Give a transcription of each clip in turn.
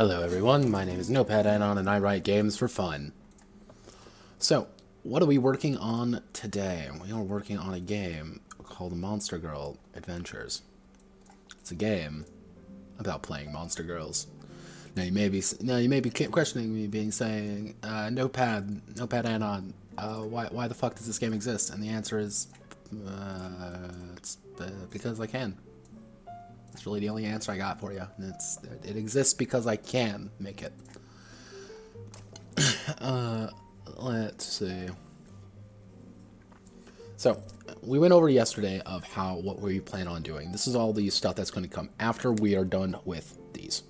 Hello everyone, my name is Notepad and I write games for fun. So, what are we working on today? We are working on a game called Monster Girl Adventures. It's a game about playing monster girls. Now you may be questioning me, saying, Notepad Anon, why the fuck does this game exist? And the answer is, it's because I can. That's really the only answer I got for you. It exists because I can make it. Let's see. So, we went over yesterday of what we plan on doing. This is all the stuff that's going to come after we are done with these.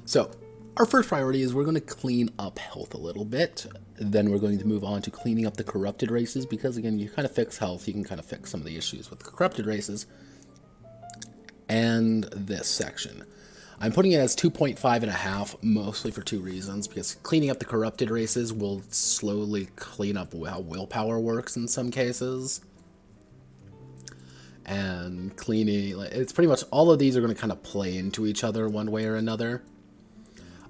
So, our first priority is we're going to clean up health a little bit. Then we're going to move on to cleaning up the corrupted races, because again, you kind of fix health, you can kind of fix some of the issues with the corrupted races. And this section, I'm putting it as 2.5.5, mostly for two reasons, because cleaning up the corrupted races will slowly clean up how willpower works in some cases. And it's pretty much all of these are going to kind of play into each other one way or another.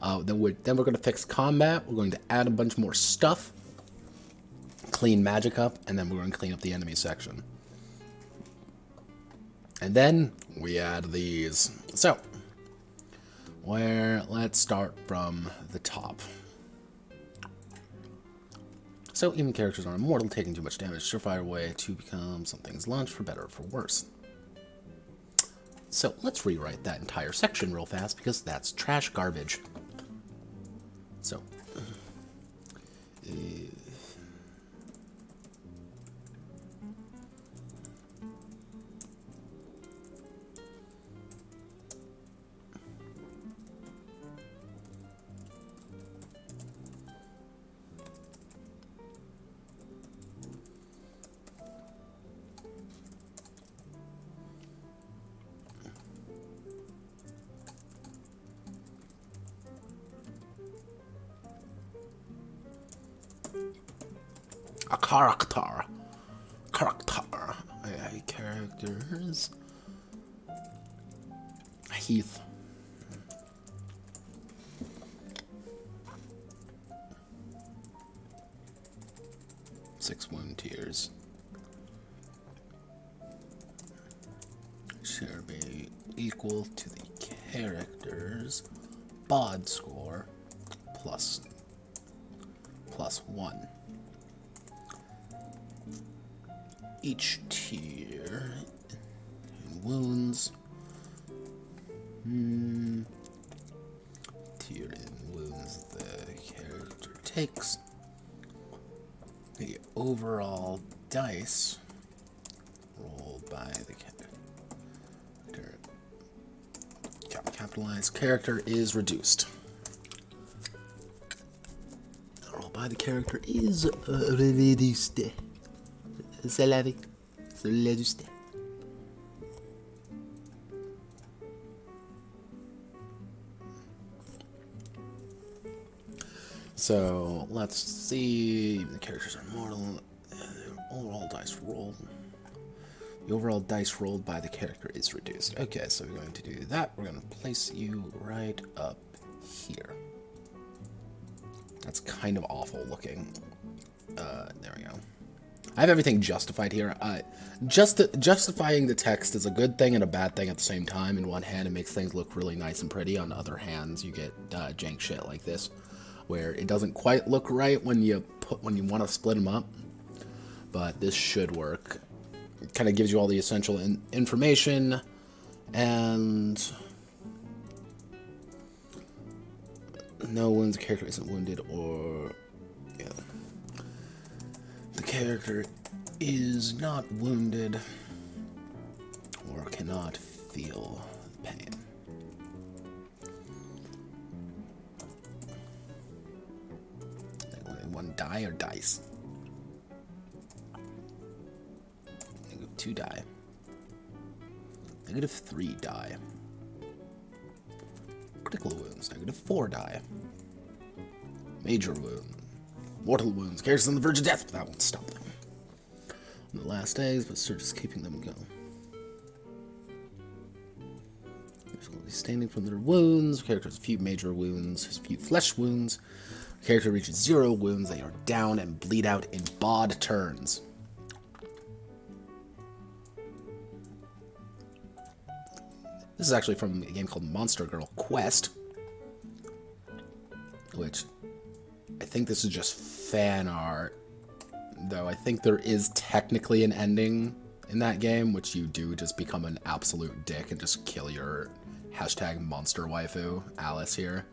Then we're going to fix combat. We're going to add a bunch more stuff, clean magic up, and then we're going to clean up the enemy section. And then we add these. So, let's start from the top. So, even characters are immortal, taking too much damage, surefire way to become something's lunch, for better or for worse. So, let's rewrite that entire section real fast, because that's trash garbage. So, a character. Characters. Heath. Six wound tiers. Should be equal to the character's bod score plus 1. Each tier in wounds. Tier in wounds the character takes. The overall dice rolled by the character. Capitalized character is reduced. Rolled by the character is reduced. C'est reduced. So let's see. The characters are mortal. Overall dice rolled. The overall dice rolled by the character is reduced. Okay, so we're going to do that. We're going to place you right up here. That's kind of awful looking. There we go. I have everything justified here. Justifying the text is a good thing and a bad thing at the same time. In one hand, it makes things look really nice and pretty. On the other hands, you get jank shit like this, where it doesn't quite look right when you want to split them up. But this should work. It kind of gives you all the essential information, and no wounds. The character isn't wounded, or yeah. The character is not wounded or cannot feel pain. One die or dice? -2 die. -3 die. Critical wounds. -4 die. Major wound. Mortal wounds. Characters on the verge of death, but that won't stop them. On the last days, but Surge is keeping them going. Standing from their wounds. Character has a few major wounds, has a few flesh wounds. Character reaches 0 wounds. They are down and bleed out in bod turns. This is actually from a game called Monster Girl Quest, which I think this is just fan art, though I think there is technically an ending in that game, which you do just become an absolute dick and just kill your hashtag monster waifu, Alice here.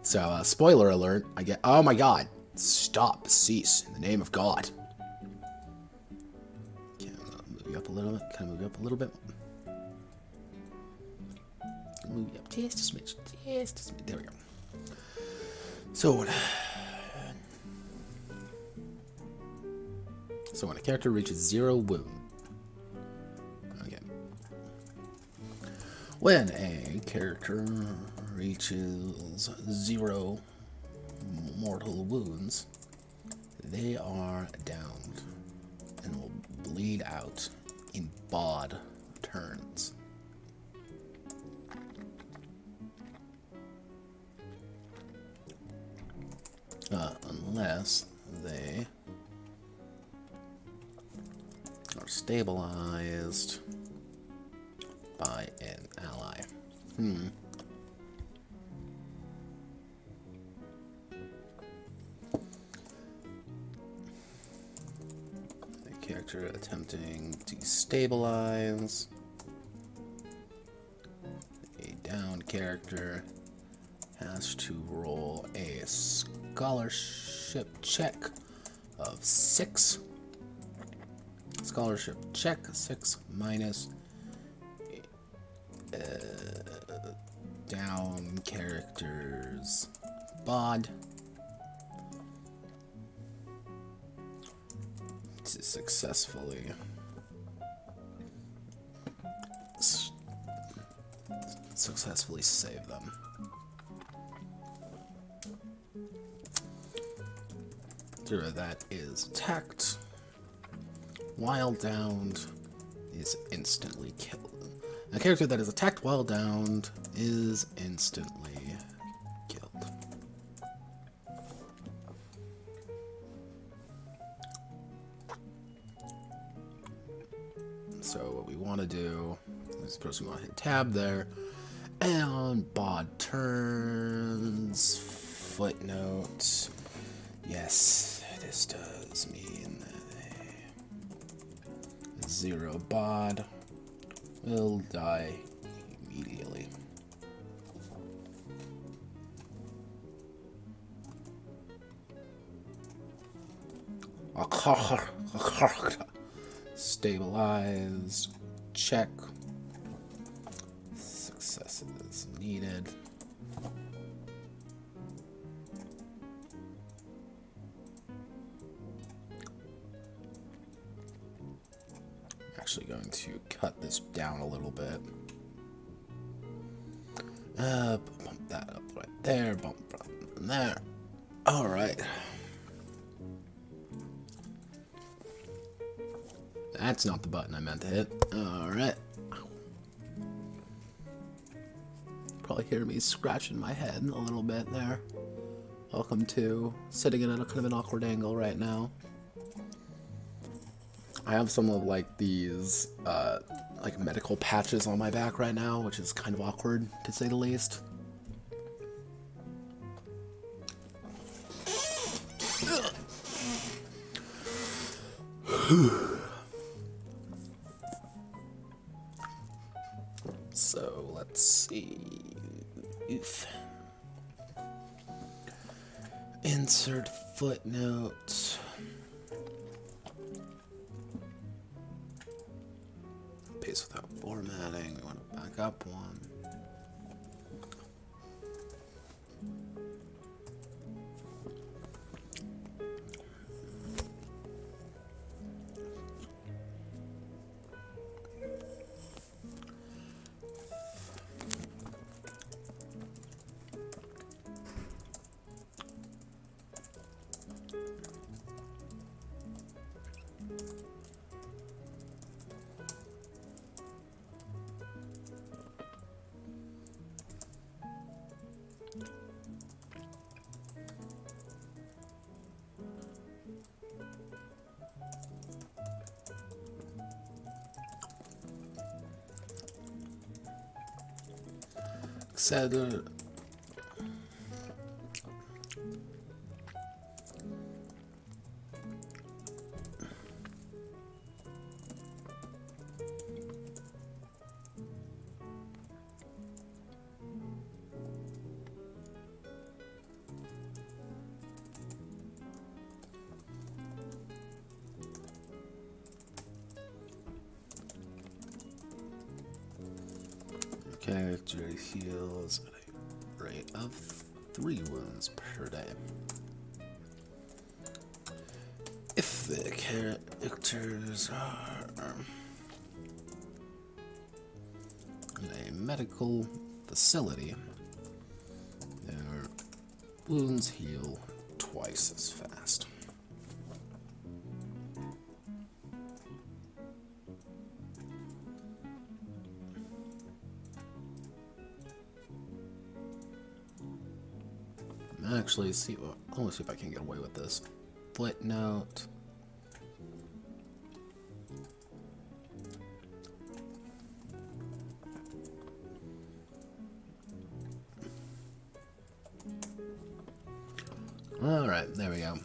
So, spoiler alert, oh my god, stop, cease, in the name of God. Okay, I'm gonna move you up a little bit, can I move you up a little bit? Move you up just a smidge, there we go. So when a character reaches 0 wound, okay. When a character reaches 0 mortal wounds, they are downed and will bleed out in bod turns. Unless they are stabilized by an ally. The character attempting to stabilize a downed character has to roll a scholarship check of 6. Scholarship check 6 minus down characters bod to successfully save them. That is attacked while downed is instantly killed. A character that is attacked while downed is instantly killed. So what we want to do is first we want to hit tab there, and bod turns, footnote. Yes, this does mean that a 0 bod will die immediately. Stabilized. Check. Success is needed. Actually going to cut this down a little bit. Bump that up right there, bump right there. Alright. That's not the button I meant to hit. Alright. Probably hear me scratching my head a little bit there. Welcome to sitting in a kind of an awkward angle right now. I have some of like these like medical patches on my back right now, which is kind of awkward to say the least. So let's see. Oof. Insert footnote. Paste without formatting. We want to back up one. said, character heals at a rate of 3 wounds per day. If the characters are in a medical facility, their wounds heal twice as fast. Actually, I want to see if I can get away with this. Footnote. Alright, there we go.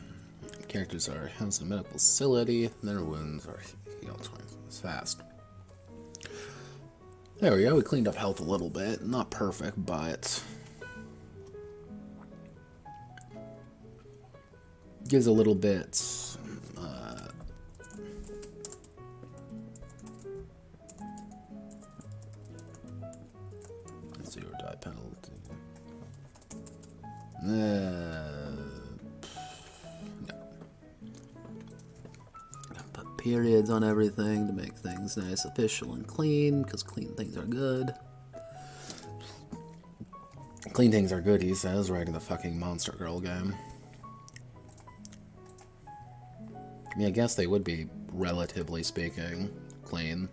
Characters are housed in a medical facility, their wounds are healed twice as fast. There we go, we cleaned up health a little bit. Not perfect, but gives a little bit zero die penalty. No. Put periods on everything to make things nice, official, and clean, because clean things are good. Clean things are good, he says, right in the fucking Monster Girl game. I mean, I guess they would be, relatively speaking, clean.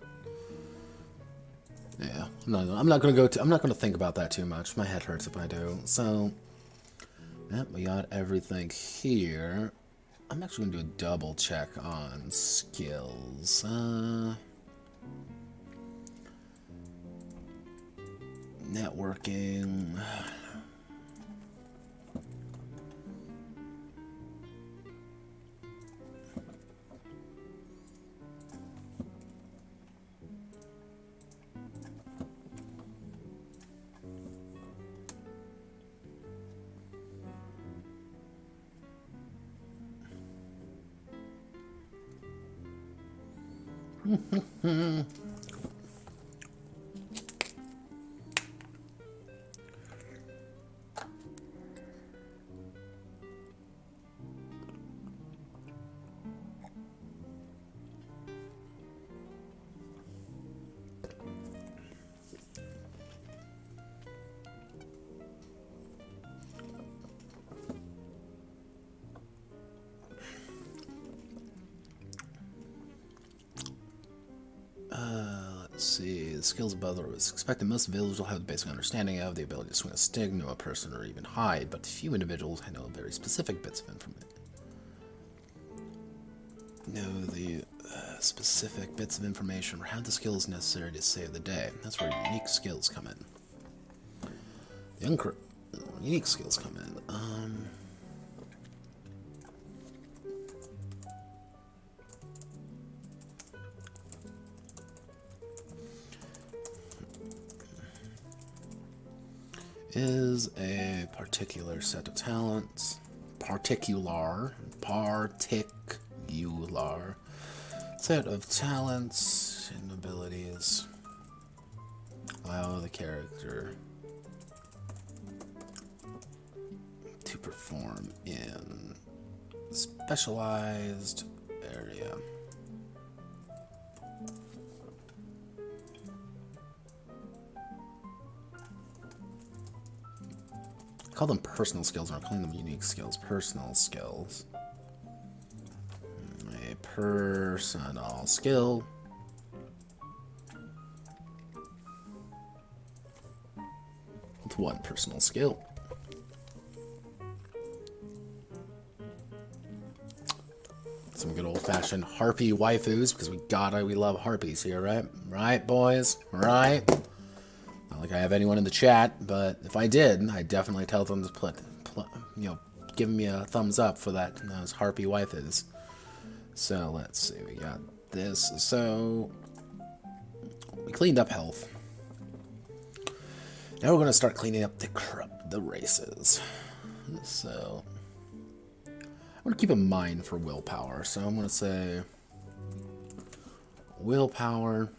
Yeah, I'm not gonna think about that too much. My head hurts if I do. So, yeah, we got everything here. I'm actually gonna do a double check on skills. Networking. Let's see, the skills above are expected. Most villagers will have the basic understanding of the ability to swing a stick, know a person, or even hide, but few individuals know very specific bits of information. Know the specific bits of information or have the skills necessary to save the day. That's where unique skills come in. The unique skills come in. Is a particular set of talents. Particular set of talents and abilities. Allow the character to perform in specialized area. Call them personal skills, or I'm calling them unique skills. Personal skills. A personal skill. With one personal skill. Some good old-fashioned harpy waifus, because we love harpies here, right? Right, boys? Right? Not like I have anyone in the chat, but if I did, I'd definitely tell them to give me a thumbs up for that, those harpy waifus. So let's see, we got this. So we cleaned up health. Now we're gonna start cleaning up the races. So I'm gonna keep in mind for willpower. So I'm gonna say willpower.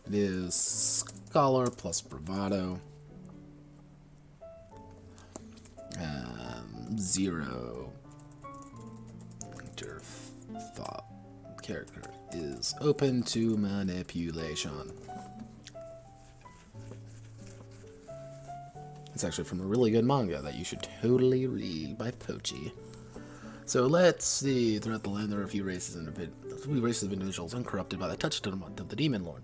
It is scholar plus bravado. 0. Thought character is open to manipulation. It's actually from a really good manga that you should totally read by Pochi. So let's see. Throughout the land, there are a few races of individuals uncorrupted by the touch of the Demon Lord.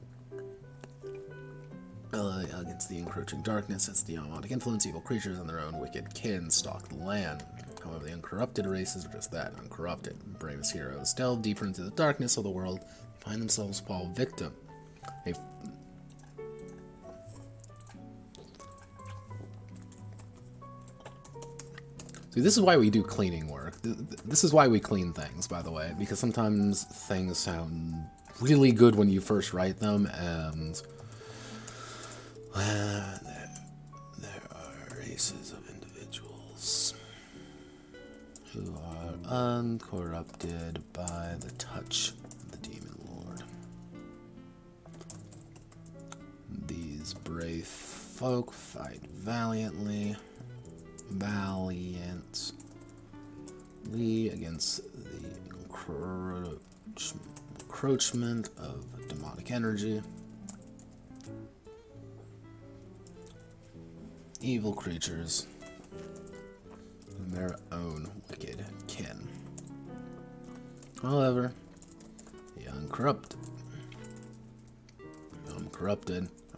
Against the encroaching darkness, it's the demonic influence, evil creatures and their own wicked kin stalk the land. However, the uncorrupted races are just that, uncorrupted. Bravest heroes delve deeper into the darkness of the world and find themselves fall victim. See, this is why we do cleaning work. This is why we clean things, by the way, because sometimes things sound really good when you first write them, and there are races of individuals who are uncorrupted by the touch of the Demon Lord. These brave folk fight valiantly against the encroachment of demonic energy. Evil creatures and their own wicked kin. However, the uncorrupted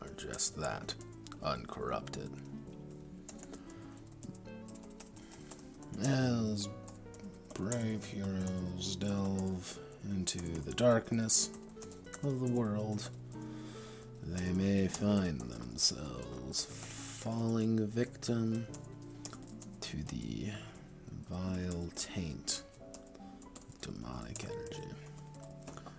are just that, uncorrupted. As brave heroes delve into the darkness of the world, they may find themselves falling victim to the vile taint of demonic energy.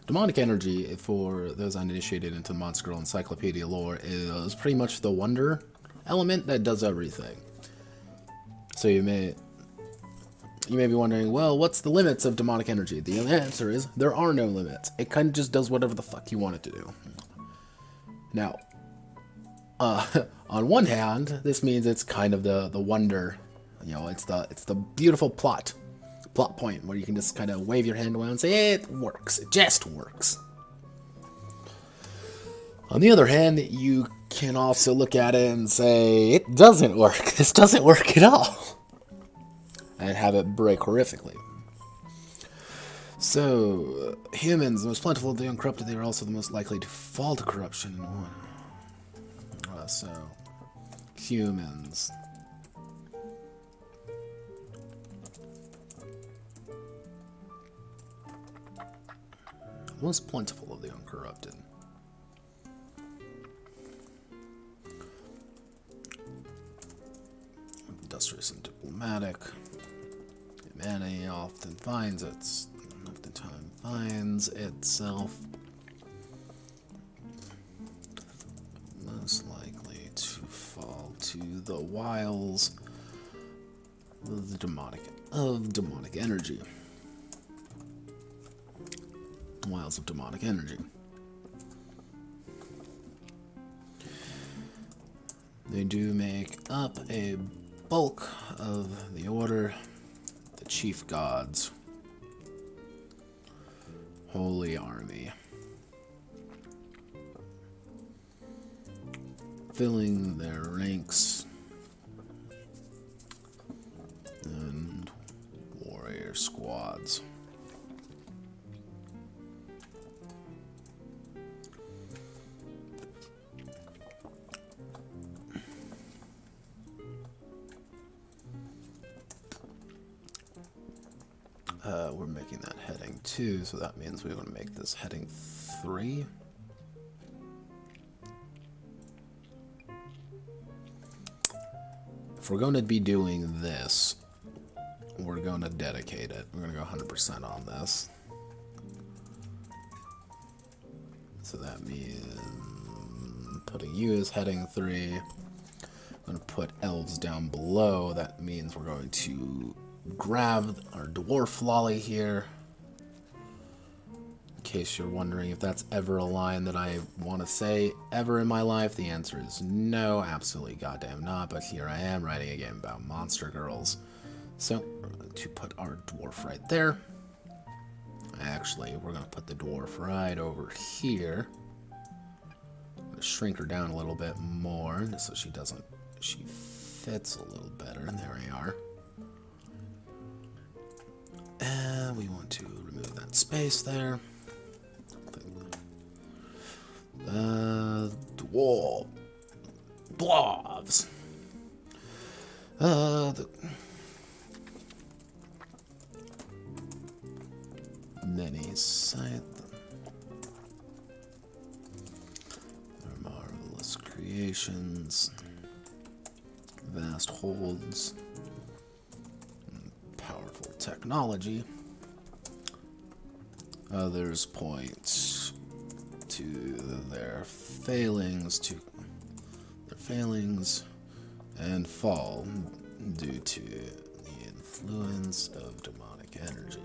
Demonic energy, for those uninitiated into Monster Girl Encyclopedia lore, is pretty much the wonder element that does everything. So you may be wondering, well, what's the limits of demonic energy? The answer is there are no limits. It kind of just does whatever the fuck you want it to do. Now, on one hand, this means it's kind of the wonder, it's the beautiful plot point where you can just kind of wave your hand around and say, it works, it just works. On the other hand, you can also look at it and say, it doesn't work, this doesn't work at all, and have it break horrifically. So, humans, the most plentiful of the uncorrupted, they are also the most likely to fall to corruption in one. So, humans. Most plentiful of the uncorrupted. Industrious and diplomatic. Humanity oftentimes finds itself most likely to fall to the wiles of demonic energy. Wiles of demonic energy. They do make up a bulk of the order, the chief gods, holy army, filling their ranks and warrior squads. We're making that heading 2, so that means we want to make this heading 3. we're going to be doing this, we're going to dedicate it. We're going to go 100% on this. So that means putting you as heading 3. I'm going to put elves down below. That means we're going to grab our dwarf lolly here. In case you're wondering if that's ever a line that I want to say ever in my life, the answer is no, absolutely goddamn not. But here I am writing a game about monster girls. So we're going to put our dwarf right there. Actually, we're going to put the dwarf right over here. I'm going to shrink her down a little bit more just so she fits a little better. And there we are. And we want to remove that space there. Dwarves. Many scythe. Their marvelous creations. Vast holds. Powerful technology. Others point to their failings, and fall due to the influence of demonic energy.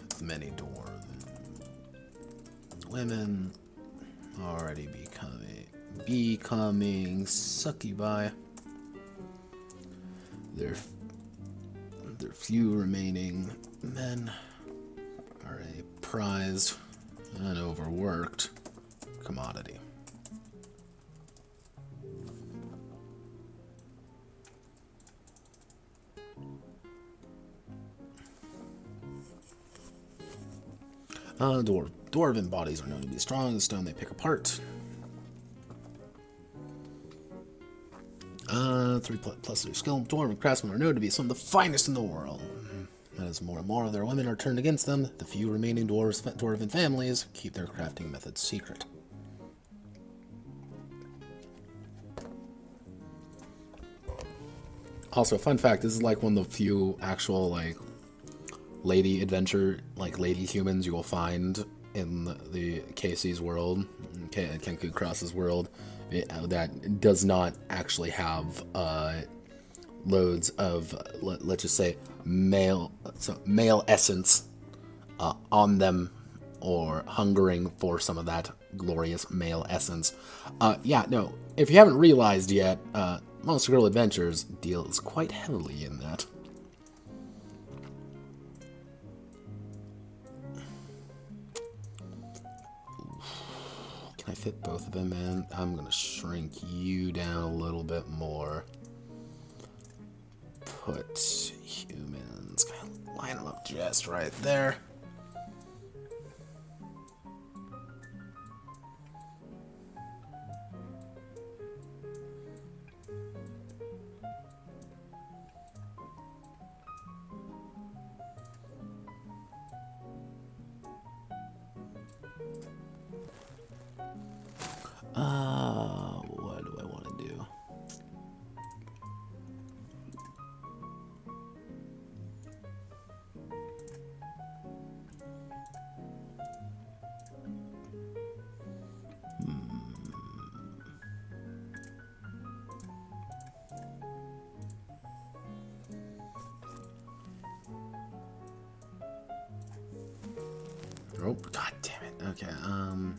With many dwarven women already becoming succubi, their few remaining men are a prized and overworked commodity. Dwarven bodies are known to be strong, the stone they pick apart. 3 plus their skill. Dwarven craftsmen are known to be some of the finest in the world. As more and more of their women are turned against them, the few remaining dwarven families keep their crafting methods secret. Also, fun fact, this is like one of the few actual, like, lady humans you will find in the Casey's world, Kenku Cross's world, that does not actually have loads of, let's just say, male essence on them, or hungering for some of that glorious male essence. Yeah, no, if you haven't realized yet, Monster Girl Adventures deals quite heavily in that. Can I fit both of them in? I'm gonna shrink you down a little bit more. Put humans, line them up just right there. What do I want to do? Oh, god damn it. Okay, oh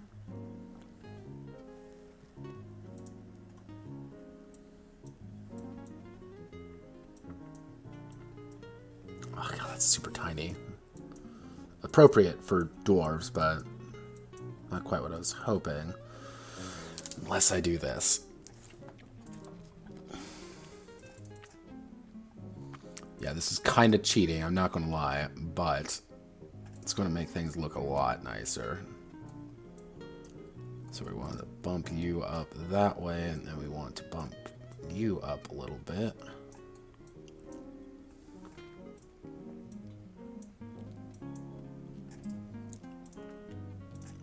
god, that's super tiny. Appropriate for dwarves, but not quite what I was hoping. Unless I do this. Yeah, this is kind of cheating, I'm not gonna lie, but it's gonna make things look a lot nicer. So we want to bump you up that way, and then we want to bump you up a little bit.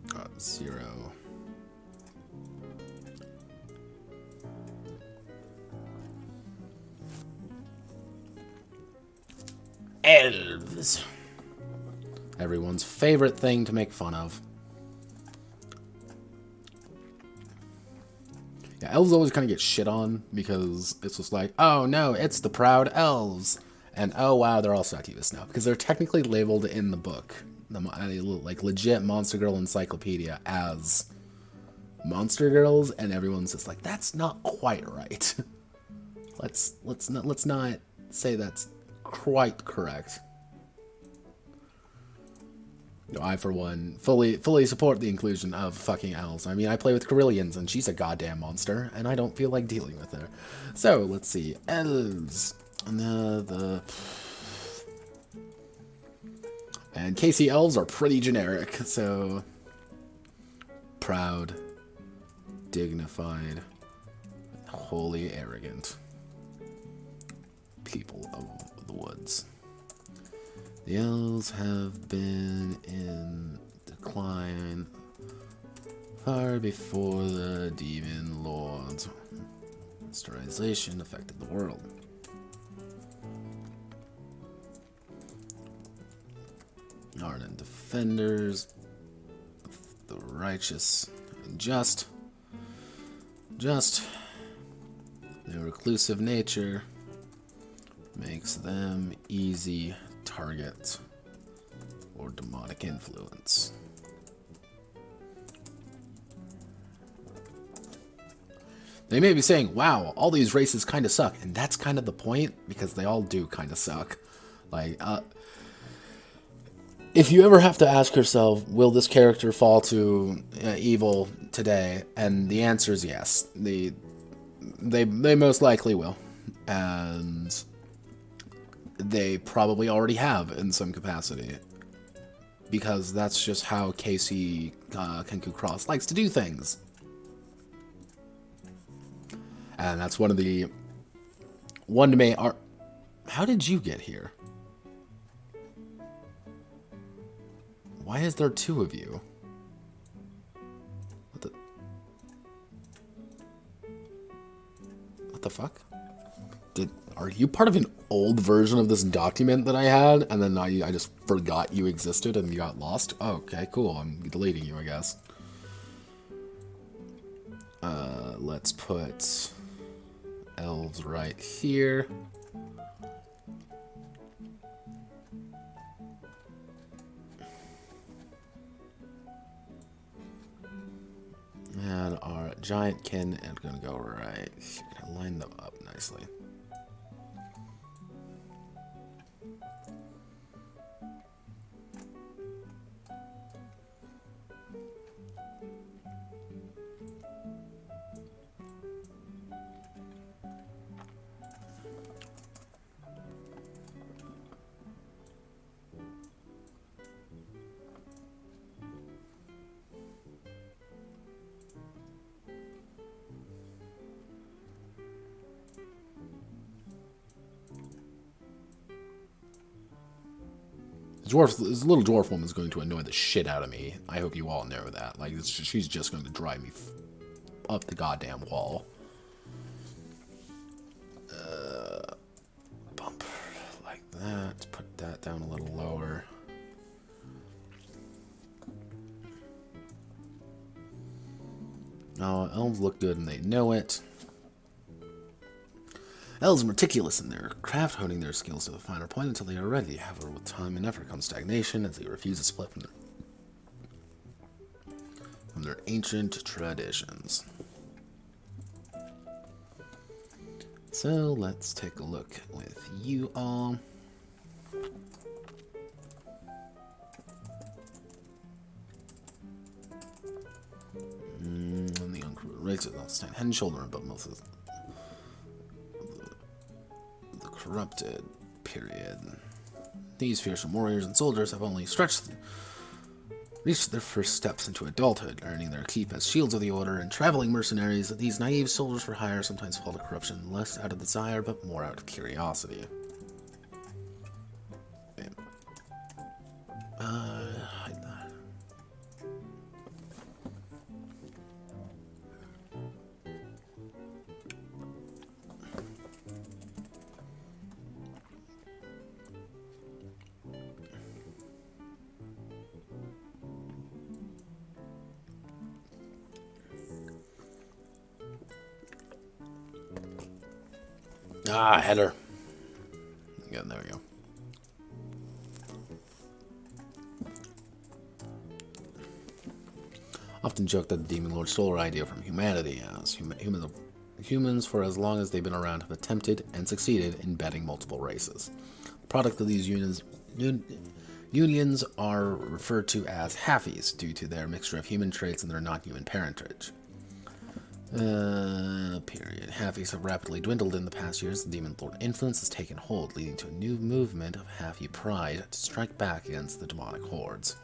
Got 0. Elves. Everyone's favorite thing to make fun of. Yeah, elves always kind of get shit on because it's just like, oh no, it's the proud elves. And oh wow, they're all succubus now. Because they're technically labeled in the book, like legit Monster Girl Encyclopedia, as Monster Girls, and everyone's just like, that's not quite right. let's not say that's quite correct. No, I, for one, fully support the inclusion of fucking elves. I mean, I play with Carillions, and she's a goddamn monster, and I don't feel like dealing with her. So, let's see. Elves. And KC elves are pretty generic, so... Proud. Dignified. Wholly arrogant. People of the woods. The elves have been in decline far before the demon lords. Sterilization affected the world. Ardent defenders of the righteous and just. Their reclusive nature makes them easy target or demonic influence. They may be saying, wow, all these races kind of suck, and that's kind of the point, because they all do kind of suck. Like, if you ever have to ask yourself, will this character fall to evil today? And the answer is yes. They most likely will. And they probably already have in some capacity. Because that's just how KC Kenku Cross likes to do things. And that's one of the... One to me are... How did you get here? Why is there two of you? What the fuck? Are you part of an old version of this document that I had, and then I just forgot you existed and you got lost? Oh, okay, cool. I'm deleting you, I guess. Let's put elves right here. And our giant kin is going to go right here. Line them up nicely. This little dwarf woman is going to annoy the shit out of me. I hope you all know that. Like, she's just going to drive me up the goddamn wall. Bump like that. Put that down a little lower. Oh, elves look good and they know it. Elves are meticulous in their craft, honing their skills to the finer point until they are ready. However, with time and effort comes stagnation as they refuse to split from their ancient traditions. So let's take a look with you all. And the Uncorrupted race does not stand head and shoulder above most of the corrupted period. These fearsome warriors and soldiers have only reached their first steps into adulthood, earning their keep as shields of the order and traveling mercenaries. These naive soldiers for hire sometimes fall to corruption, less out of desire but more out of curiosity. Hide that. Ah, header. Yeah, there we go. Often joke that the Demon Lord stole our idea from humanity, as humans, for as long as they've been around, have attempted and succeeded in bedding multiple races. The product of these unions are referred to as halfies due to their mixture of human traits and their non-human parentage. Period. Halfies have rapidly dwindled in the past years. The Demon Lord influence has taken hold, leading to a new movement of halfie pride to strike back against the demonic hordes.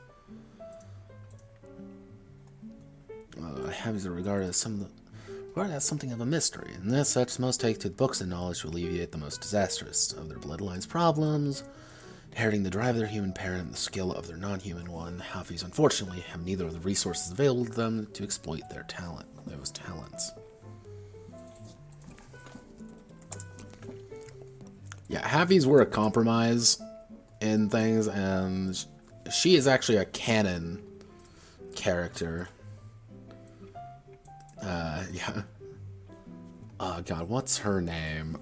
Halfies are regarded as something of a mystery, and as such, most take to books and knowledge to alleviate the most disastrous of their bloodline's problems. Inheriting the drive of their human parent and the skill of their non-human one, halfies unfortunately have neither of the resources available to them to exploit those talents. Yeah, halfies were a compromise in things, and she is actually a canon character. Yeah. Oh god, what's her name?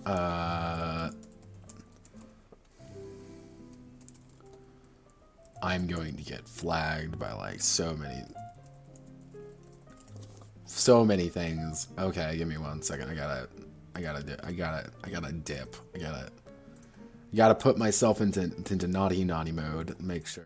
I'm going to get flagged by like so many things. Okay, give me 1 second. I gotta put myself into naughty mode. Make sure.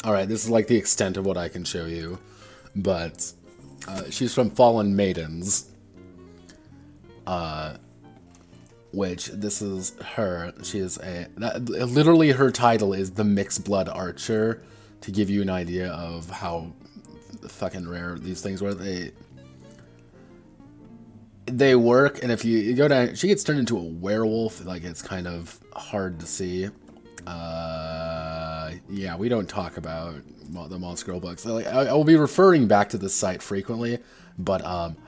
Alright, this is like the extent of what I can show you, but she's from Fallen Maidens, which this is her. She is literally her title is the Mixed Blood Archer, to give you an idea of how fucking rare these things were. They work, and if you go down, she gets turned into a werewolf. Like, it's kind of hard to see. Yeah, we don't talk about the Monster Girl books. Like, I will be referring back to this site frequently, but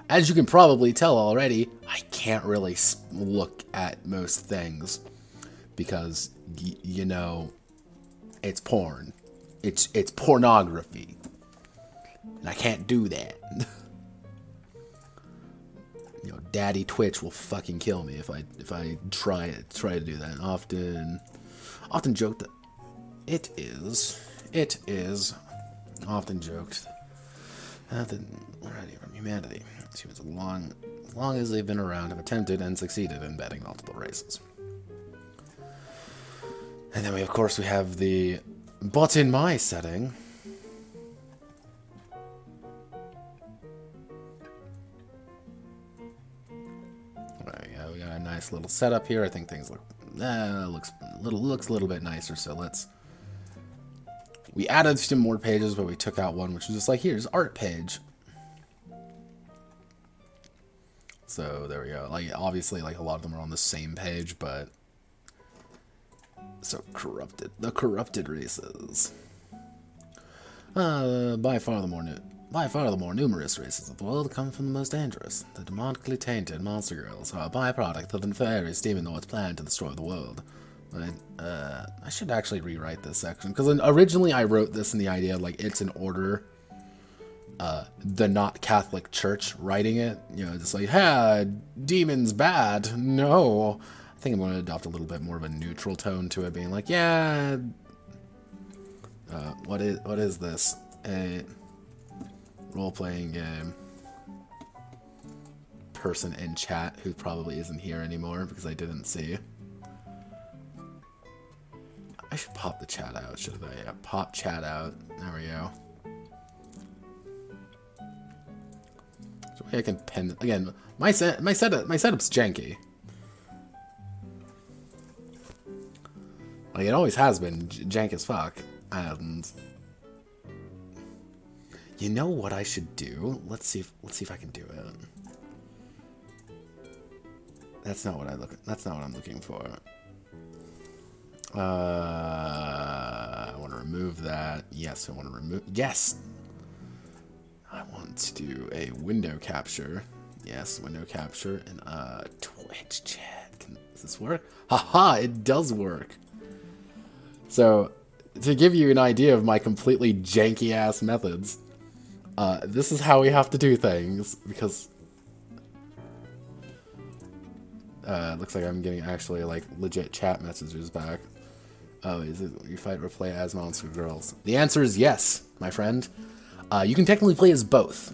as you can probably tell already, I can't really look at most things because you know, it's porn. It's pornography, and I can't do that. You know, Daddy Twitch will fucking kill me if I try to do that. Often joke that it is often joked that the variety from humanity, humans as long as they've been around, have attempted and succeeded in bedding multiple races. And then of course we have the but in my setting. We got a nice little setup here. I think things looks a little bit nicer. So we added some more pages, but we took out one, which was just like, here's art page. So there we go. Like, obviously, like, a lot of them are on the same page, but so the corrupted races. By far the more numerous races of the world come from the most dangerous. The demonically tainted monster girls are a byproduct of the nefarious demon lord's plan to destroy the world. But I should actually rewrite this section, because originally I wrote this in the idea like it's in order the not Catholic Church writing it. You know, it's like, "Ha, demons bad." No, I think I'm going to adopt a little bit more of a neutral tone to it, being like, "Yeah, what is this? A role-playing game." Person in chat who probably isn't here anymore because I didn't see. I should pop the chat out, shouldn't I? Yeah, pop chat out. There we go. So I can pin again. My setup's janky. Like it always has been jank as fuck. And you know what I should do? Let's see if I can do it. That's not what I'm looking for. I want to remove that. Yes, I want to remove. Yes, I want to do a window capture. Yes, window capture and Twitch chat. Does this work? Haha, it does work. So, to give you an idea of my completely janky ass methods, this is how we have to do things because. Looks like I'm getting actually like legit chat messages back. Oh, is it you fight or play as Monster Girls? The answer is yes, my friend. You can technically play as both.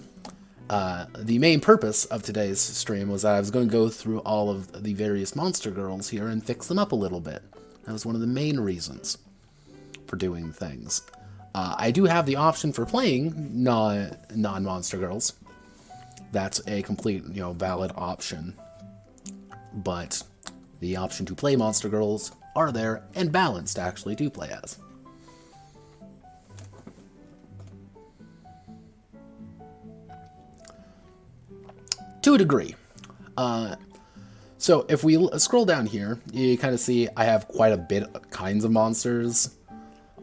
The main purpose of today's stream was that I was going to go through all of the various Monster Girls here and fix them up a little bit. That was one of the main reasons for doing things. I do have the option for playing non-Monster Girls. That's a complete, valid option. But the option to play Monster Girls are there and balanced actually to play as. To a degree. So if we scroll down here, you kind of see I have quite a bit of kinds of monsters.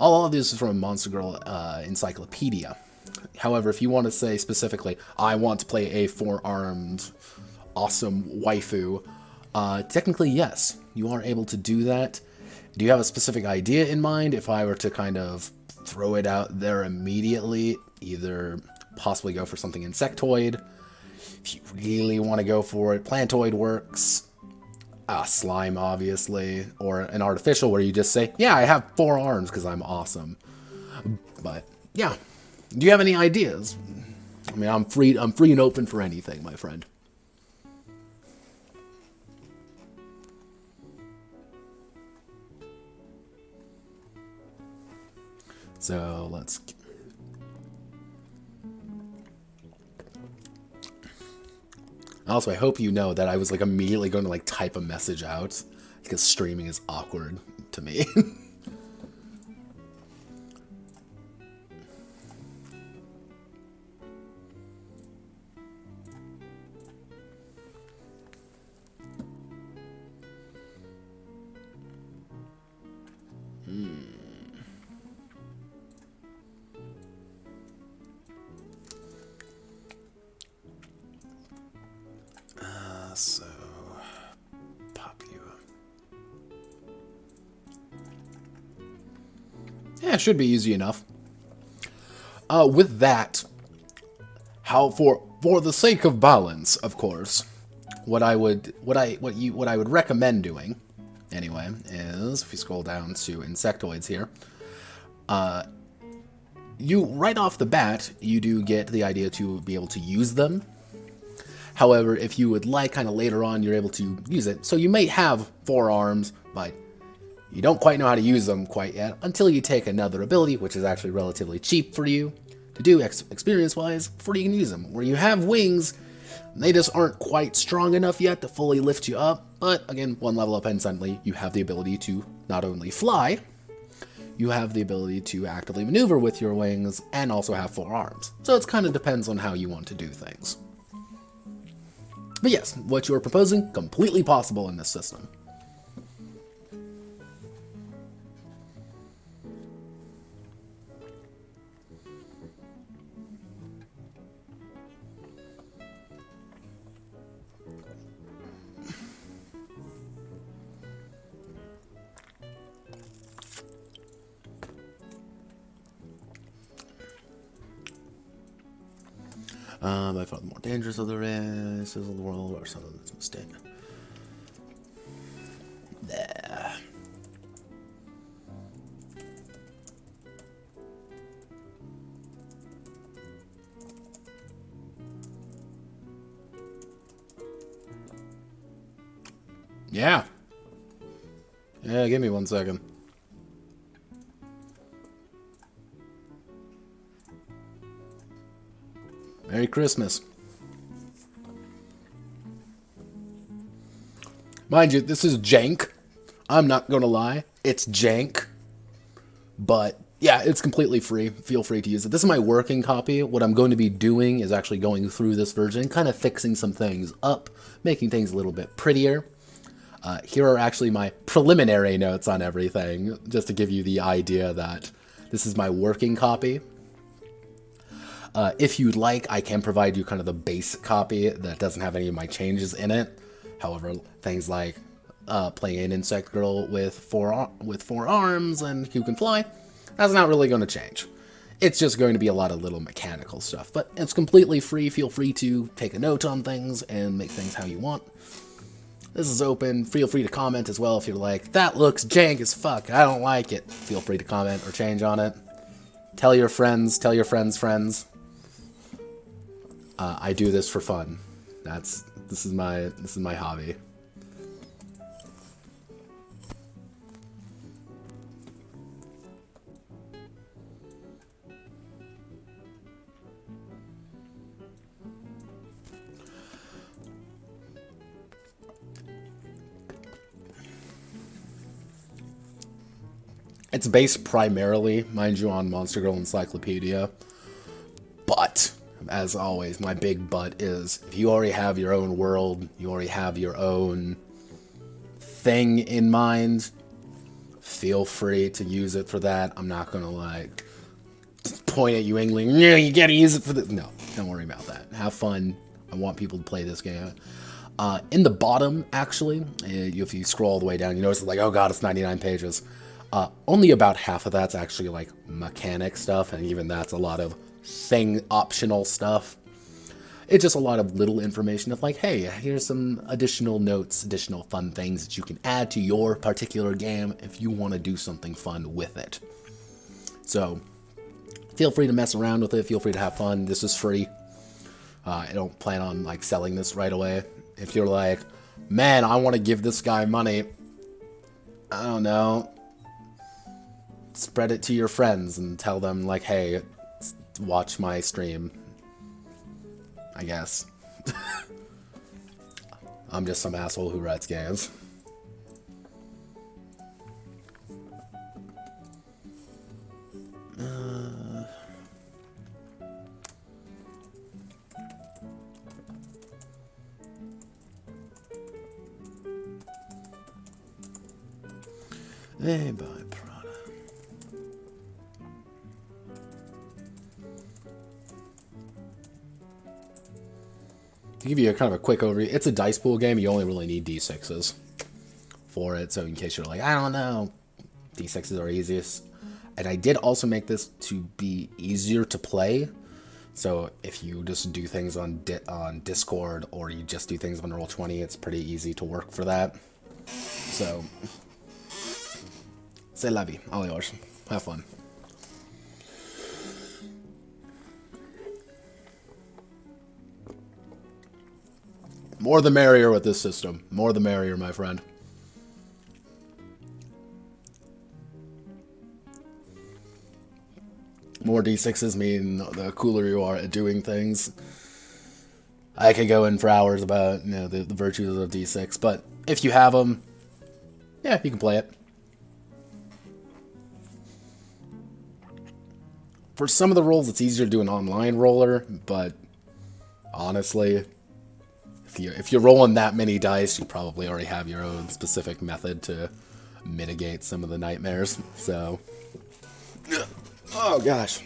All of this is from Monster Girl Encyclopedia. However, if you want to say specifically, I want to play a four-armed, awesome waifu, technically, yes, you are able to do that. Do you have a specific idea in mind? If I were to kind of throw it out there immediately, either possibly go for something insectoid. If you really want to go for it, plantoid works. Slime, obviously. Or an artificial where you just say, yeah, I have 4 arms because I'm awesome. But, yeah. Do you have any ideas? I mean, I'm free and open for anything, my friend. So let's. Also, I hope you know that I was like immediately going to like type a message out because streaming is awkward to me. So, pop you up. Yeah, it should be easy enough. With that, for the sake of balance, of course, what I would recommend doing, anyway, is if you scroll down to insectoids here, you right off the bat you do get the idea to be able to use them. However, if you would like, kind of later on, you're able to use it. So you may have 4 arms, but you don't quite know how to use them quite yet until you take another ability, which is actually relatively cheap for you to do experience-wise before you can use them. Where you have wings, they just aren't quite strong enough yet to fully lift you up. But again, 1 level up and suddenly you have the ability to not only fly, you have the ability to actively maneuver with your wings and also have 4 arms. So it kind of depends on how you want to do things. But yes, what you're proposing, completely possible in this system. By far the more dangerous of the races of the world, or some of its mistake. There. Yeah. Yeah, give me 1 second. Merry Christmas. Mind you, this is jank. I'm not gonna lie. It's jank. But, yeah, it's completely free. Feel free to use it. This is my working copy. What I'm going to be doing is actually going through this version, kind of fixing some things up, making things a little bit prettier. Here are actually my preliminary notes on everything, just to give you the idea that this is my working copy. If you'd like, I can provide you kind of the base copy that doesn't have any of my changes in it. However, things like playing an insect girl with four arms and who can fly, that's not really going to change. It's just going to be a lot of little mechanical stuff, but it's completely free. Feel free to take a note on things and make things how you want. This is open. Feel free to comment as well if you're like, that looks jank as fuck, I don't like it. Feel free to comment or change on it. Tell your friends, tell your friends' friends. I do this for fun. This is my hobby. It's based primarily, mind you, on Monster Girl Encyclopedia. But, as always, my big but is, if you already have your own world, you already have your own thing in mind, feel free to use it for that. I'm not gonna, like, point at you angling, yeah, you gotta use it for this. No, don't worry about that. Have fun. I want people to play this game. In the bottom, actually, if you scroll all the way down, you notice, like, oh god, it's 99 pages. Only about half of that's actually, like, mechanic stuff, and even that's a lot of optional stuff. It's just a lot of little information of, like, hey, here's some additional notes, additional fun things that you can add to your particular game if you want to do something fun with it. So, feel free to mess around with it, feel free to have fun. This is free. I don't plan on, like, selling this right away. If you're like, man, I want to give this guy money, I don't know, spread it to your friends and tell them, like, hey, watch my stream, I guess. I'm just some asshole who writes games. Hey, bye. To give you a kind of a quick overview, it's a dice pool game. You only really need D6s for it. So in case you're like, I don't know, D6s are easiest. And I did also make this to be easier to play. So if you just do things on Discord or you just do things on Roll20, it's pretty easy to work for that. So, c'est la vie, all yours. Have fun. More the merrier with this system. More the merrier, my friend. More D6s mean the cooler you are at doing things. I could go in for hours about, you know, the virtues of D6, but if you have them, yeah, you can play it. For some of the rolls, it's easier to do an online roller, but honestly, if you're rolling that many dice, you probably already have your own specific method to mitigate some of the nightmares. So, oh gosh.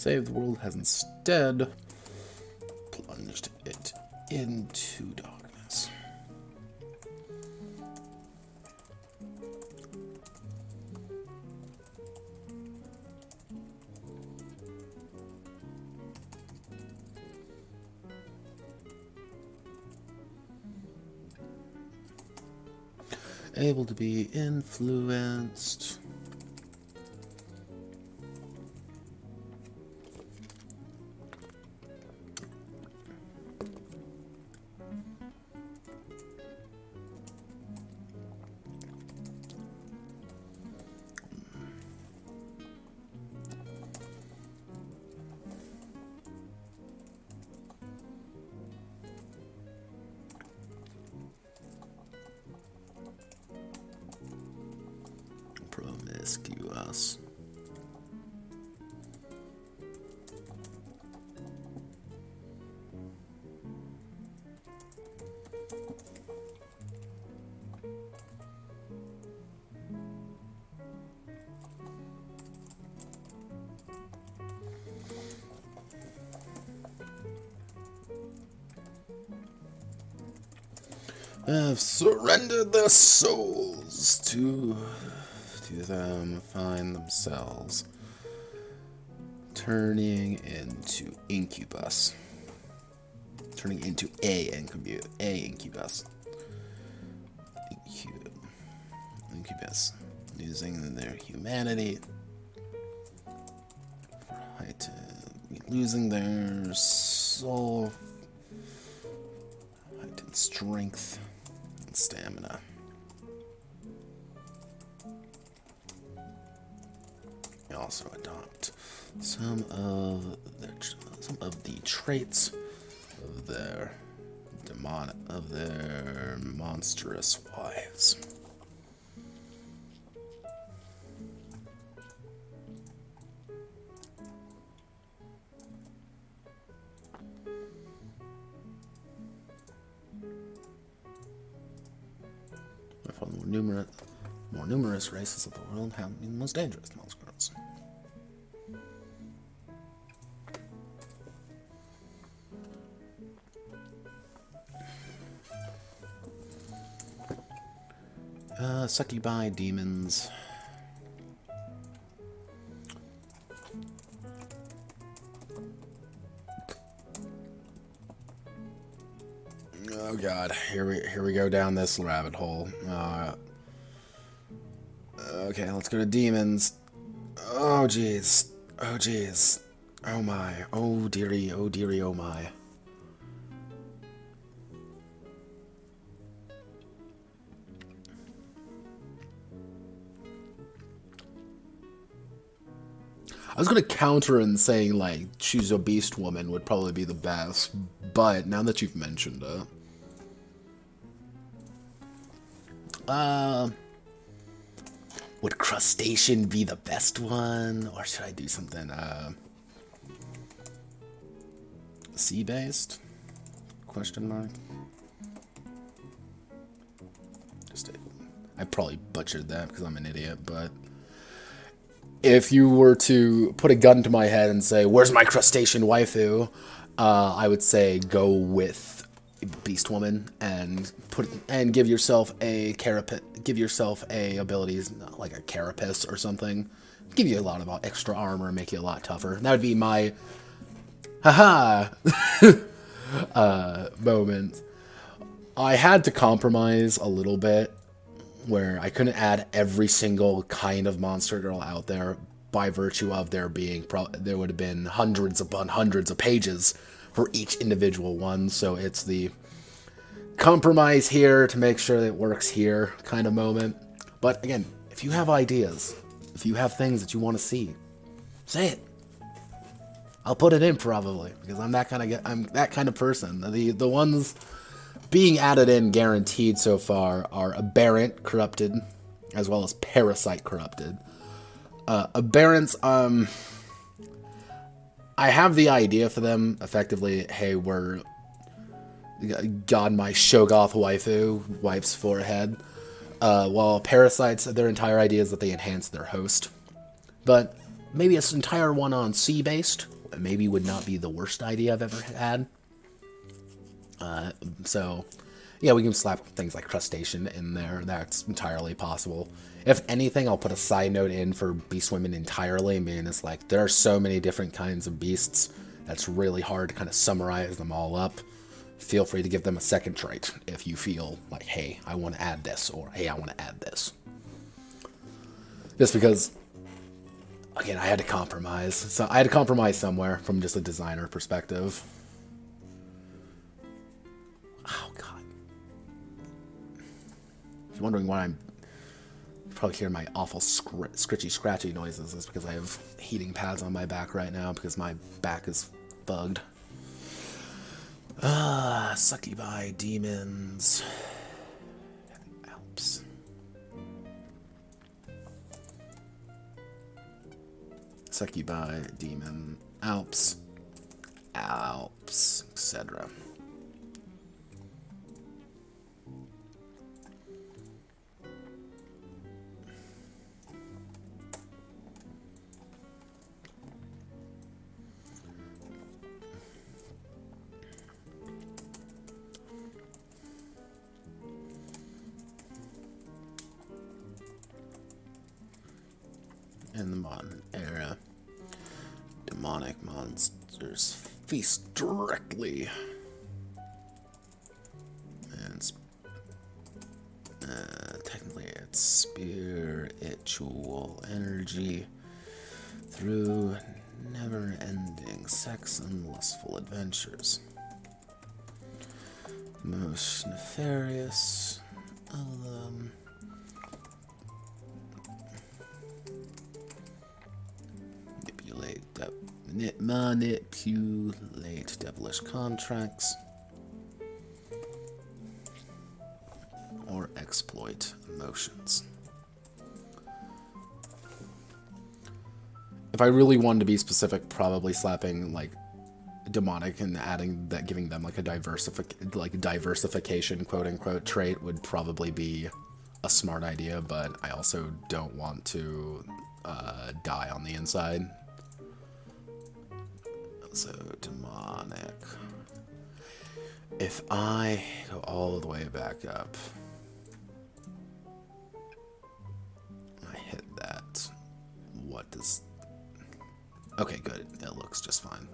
Save the world has instead plunged it into darkness. Able to be influenced. Promiscuous. Have surrendered their souls to them, find themselves turning into incubus. Turning into a incubus. Incubus. Losing their humanity. Losing their soul. Heightened strength and stamina. Also adopt some of the traits of their monstrous wives. The more numerous races of the world have been the most dangerous monster girls. Succubi demons. Oh god, here we go down this rabbit hole. Okay, let's go to demons. Oh jeez. Oh jeez. Oh my. Oh dearie, oh my. I was gonna counter in saying, like, choose a beast woman would probably be the best, but now that you've mentioned it. Would crustacean be the best one? Or should I do something, sea-based? Question mark? I probably butchered that because I'm an idiot, but if you were to put a gun to my head and say, where's my crustacean waifu? I would say go with Beast Woman and give yourself a abilities like a carapace or something. Give you a lot of extra armor, make you a lot tougher. That would be my haha moment. I had to compromise a little bit where I couldn't add every single kind of monster girl out there by virtue of there being there would have been hundreds upon hundreds of pages for each individual one, so it's the compromise here to make sure that it works here kind of moment. But again, if you have ideas, if you have things that you want to see, say it. I'll put it in probably because I'm that kind of person. The ones being added in guaranteed so far are Aberrant Corrupted as well as Parasite Corrupted. Aberrants, I have the idea for them effectively. Hey, we're got my Shogoth wife's forehead. While Parasites, their entire idea is that they enhance their host. But maybe an entire one on sea-based. Maybe would not be the worst idea I've ever had. So, yeah, we can slap things like crustacean in there. That's entirely possible. If anything, I'll put a side note in for beast women entirely. I mean, it's like there are so many different kinds of beasts that's really hard to kind of summarize them all up. Feel free to give them a second trait if you feel like, hey, I want to add this, or hey, I want to add this. Just because, again, I had to compromise. So I had to compromise somewhere from just a designer perspective. Oh, God. If you're wondering why I'm probably hearing my awful scritchy, scratchy noises, is because I have heating pads on my back right now because my back is bugged. Succubi, demons, Alps. Succubi, demon, Alps, etc. In the modern era, demonic monsters feast directly and technically it's spiritual energy through never-ending sex and lustful adventures. Most nefarious of them manipulate devilish contracts or exploit emotions. If I really wanted to be specific, probably slapping like demonic and adding that, giving them like a diversification quote unquote trait would probably be a smart idea, but I also don't want to die on the inside. So, demonic. If I go all the way back up, I hit that. What does... Okay, good. It looks just fine.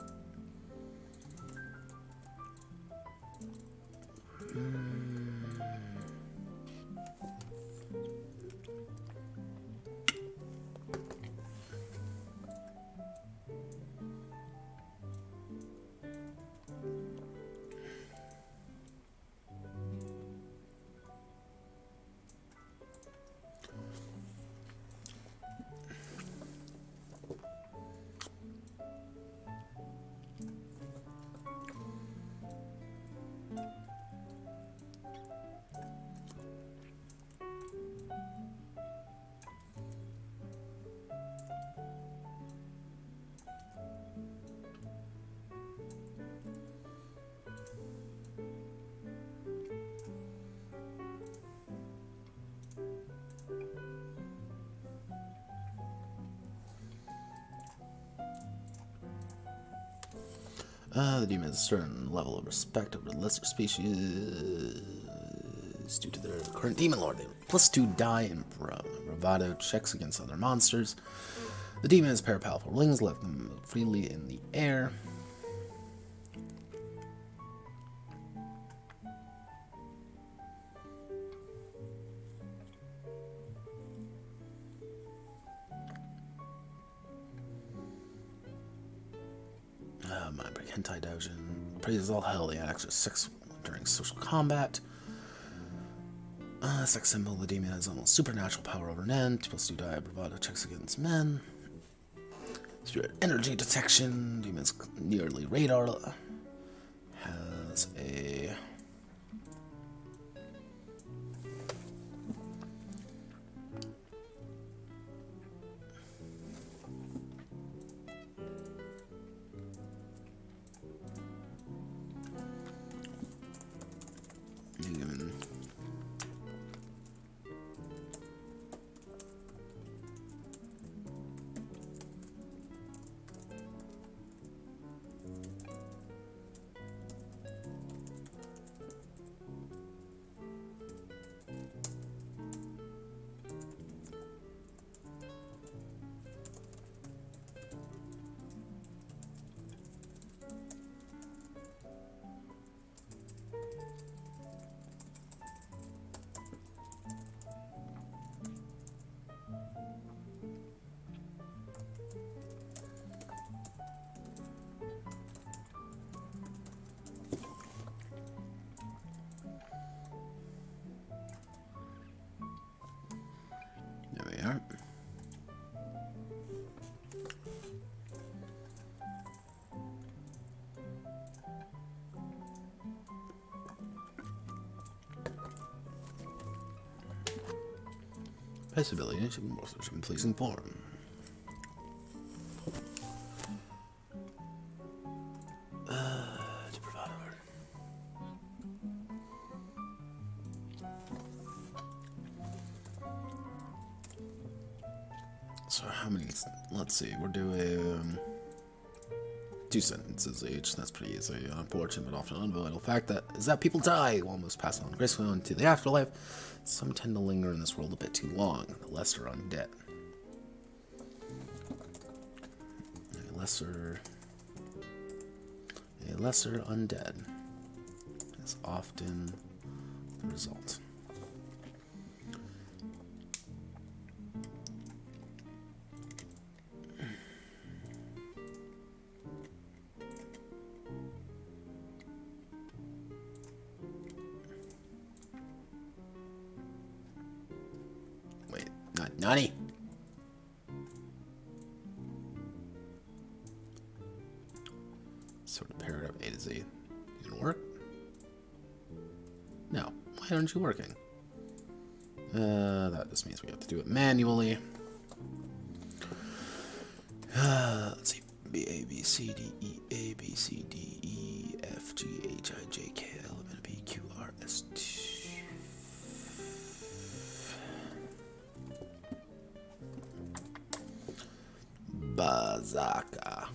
The demon has a certain level of respect over lesser species due to their current demon lord. They +2 die in bravado checks against other monsters. The demon has a pair of powerful wings, let them move freely in the air. Mindbreak Hentai Dojin praises all hell. They add extra sex during social combat. Sex symbol. The demon has almost supernatural power over men. +2 die. Bravado checks against men. Spirit energy detection. Demon's nearly radar. Has a... Possibility to monsters in pleasing form. To provide order. So how many? Let's see. We're doing 2 sentences each. That's pretty easy. Unfortunate but often unavoidable fact that is that people die, almost pass on gracefully into the afterlife. Some tend to linger in this world a bit too long. The lesser undead. A lesser undead is often the result. Wait, not Nani? Sort of paragraph A to Z. You gonna work? No. Why aren't you working? That just means we have to do it manually. Let's see. B, A, B, C, D, E, A, B, C, D, E, F, G, H, I, J, K, L, M, N, P, Q, R, S, T. Bazaka.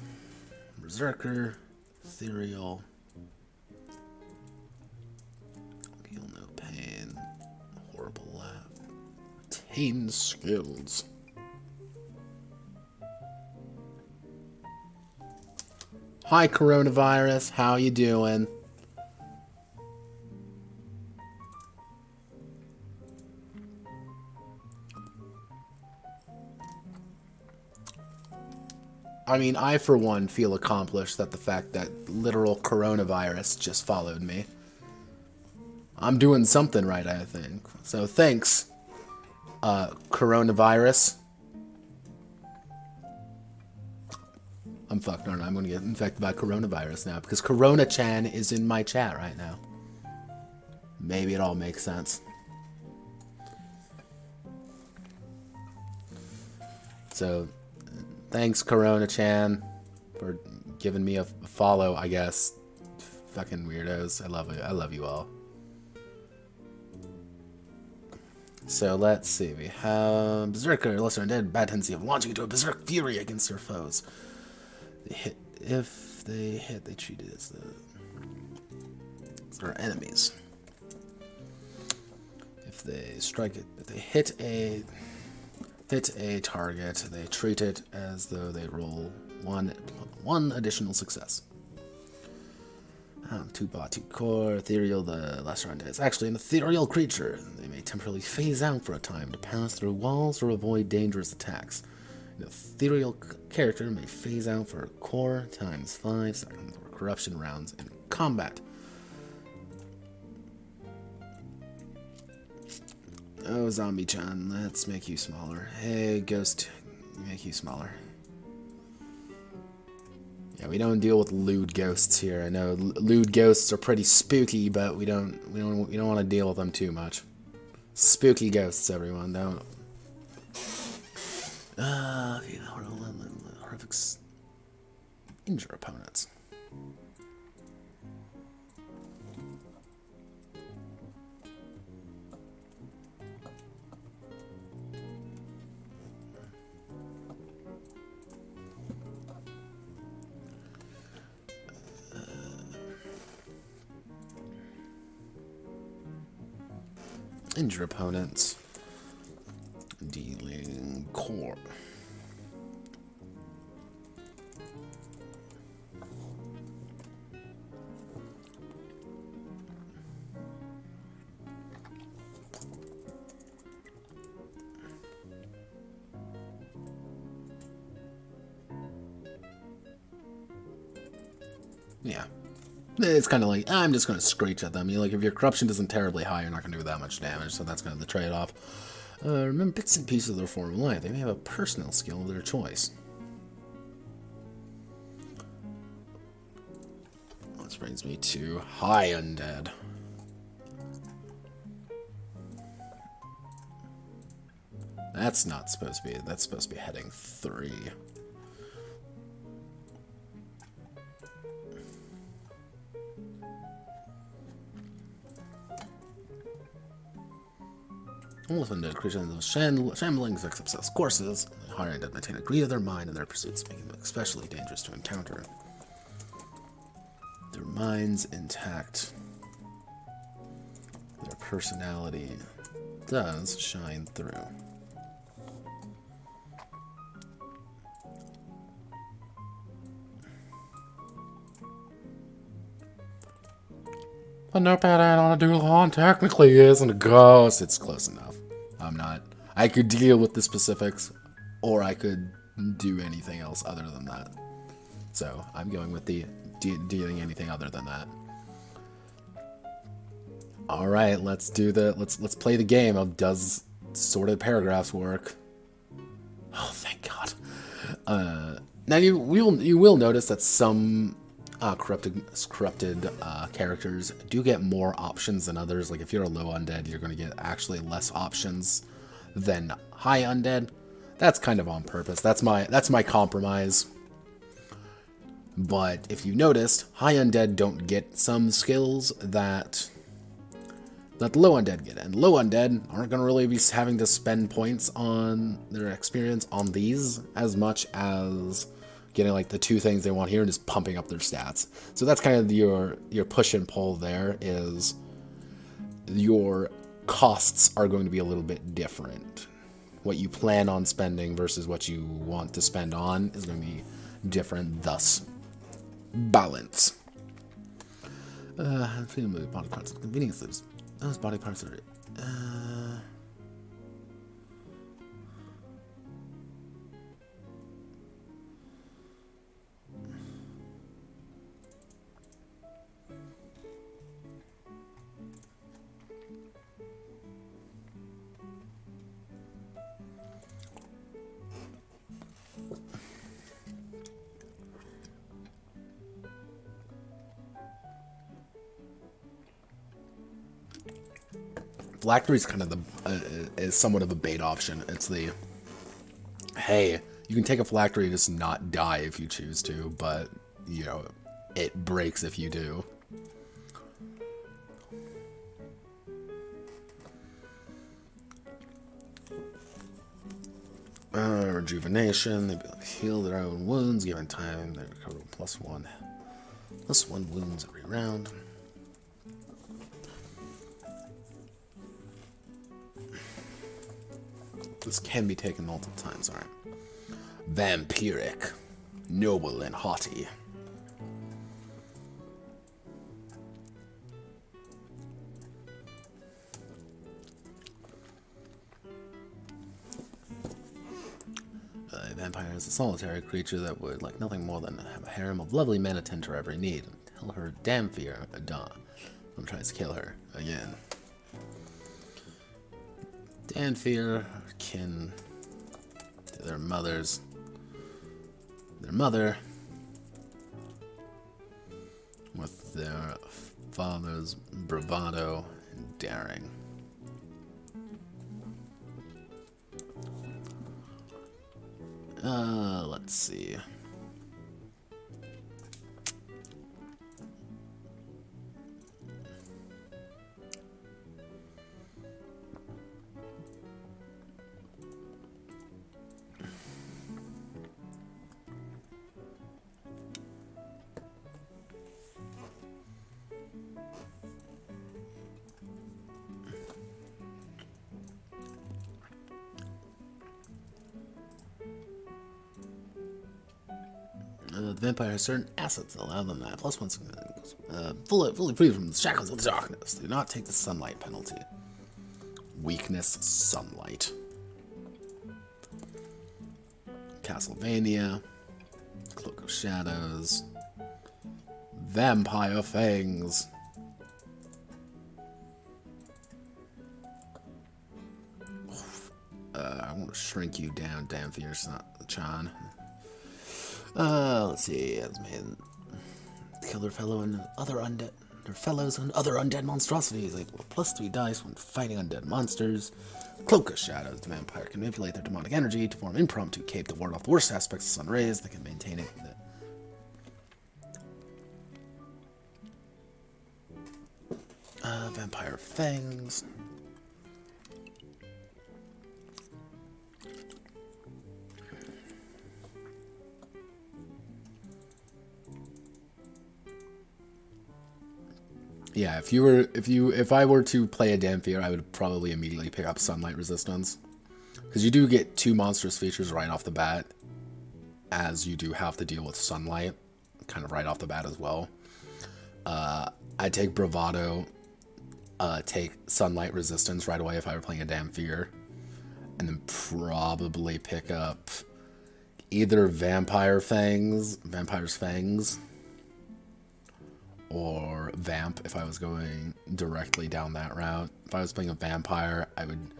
Berserker. Ethereal. Feel no pain. Horrible laugh. Retain skills. Hi, coronavirus. How you doing? I mean, I, for one, feel accomplished at the fact that literal coronavirus just followed me. I'm doing something right, I think. So, thanks, coronavirus. I'm fucked, aren't I? I'm gonna get infected by coronavirus now, because Corona-chan is in my chat right now. Maybe it all makes sense. So, thanks, Corona-chan, for giving me a follow, I guess. Fucking weirdos. I love it. I love you all. So, let's see. We have Berserker, Lesser Undead, bad tendency of launching into a berserk fury against their foes. They hit. If they hit, they treat it as their enemies. If they strike it, if they hit a target, they treat it as though they roll one additional success. 2 bot, 2 core, ethereal, the lesser undead is actually an ethereal creature. They may temporarily phase out for a time to pass through walls or avoid dangerous attacks. An ethereal character may phase out for a core times 5 seconds or corruption rounds in combat. Oh, Zombie-chan, let's make you smaller. Hey, Ghost, make you smaller. Yeah, we don't deal with lewd ghosts here. I know lewd ghosts are pretty spooky, but we don't want to deal with them too much. Spooky ghosts, everyone. Don't. Horrific. Injure opponents. Injure opponents. Dealing core. Yeah. It's kind of like, I'm just going to screech at them. You know, like, if your corruption isn't terribly high, you're not going to do that much damage, so that's kind of the trade-off. Remember bits and pieces of their form of life. They may have a personal skill of their choice. This brings me to High Undead. That's not supposed to be. That's supposed to be heading 3. Almost undead creatures of shambling success courses. Hard to maintain a degree of their mind and their pursuits, making them especially dangerous to encounter. Their minds intact. Their personality does shine through. The Notepad add-on to Dulon technically isn't a ghost. It's close enough. I'm not. I could deal with the specifics, or I could do anything else other than that. So I'm going with the dealing anything other than that. All right, let's do the let's play the game of does sorted paragraphs work. Oh, thank God. Now you will notice that some corrupted characters do get more options than others. Like if you're a low undead, you're going to get actually less options than high undead. That's kind of on purpose. That's my compromise. But if you noticed, high undead don't get some skills that low undead get, and low undead aren't going to really be having to spend points on their experience on these as much as getting like the 2 things they want here and just pumping up their stats. So that's kind of your push and pull there, is your costs are going to be a little bit different. What you plan on spending versus what you want to spend on is going to be different, thus balance. Freedom of body parts. Convenience. Those body parts are... Phylactery is kind of is somewhat of a bait option. It's the, hey, you can take a phylactery and just not die if you choose to, but, you know, it breaks if you do. Rejuvenation, they heal their own wounds, given time, they recover +1 wounds every round. This can be taken multiple times, alright. Vampiric, noble and haughty. A vampire is a solitary creature that would like nothing more than have a harem of lovely men attend to her every need. Tell her damn fear, I'm trying to kill her again. Danfear kin to their mother with their father's bravado and daring. Let's see. The vampire has certain assets that allow them that. +1, fully free from the shackles of the darkness. Do not take the sunlight penalty. Weakness, sunlight. Castlevania. Cloak of Shadows. Vampire Fangs. I want to shrink you down, damn fierce, not Chan. Let's see. As man, killer fellow and other undead. their fellows and other undead monstrosities, able to +3 dice when fighting undead monsters. Cloak of Shadows. The vampire can manipulate their demonic energy to form impromptu cape to ward off the worst aspects of sun rays. They can maintain it. Vampire fangs. Yeah, if I were to play a Dampier, I would probably immediately pick up Sunlight Resistance. Because you do get 2 monstrous features right off the bat, as you do have to deal with Sunlight, kind of right off the bat as well. I'd take Bravado, take Sunlight Resistance right away if I were playing a Dampier, and then probably pick up either Vampire's Fangs, or Vamp if I was going directly down that route. If I was playing a Vampire, I would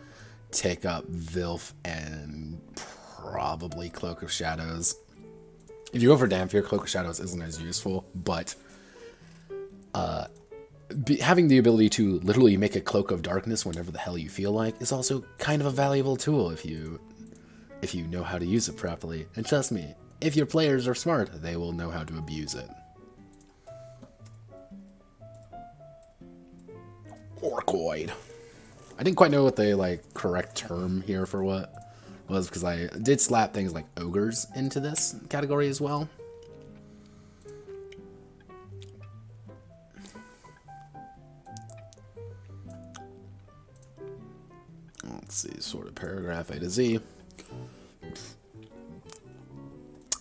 take up Vilf and probably Cloak of Shadows. If you go for Dampier, Cloak of Shadows isn't as useful, but having the ability to literally make a Cloak of Darkness whenever the hell you feel like is also kind of a valuable tool if you know how to use it properly. And trust me, if your players are smart, they will know how to abuse it. Orcoid. I didn't quite know what the correct term here for what was, because I did slap things like ogres into this category as well. Let's see, sort of paragraph A to Z.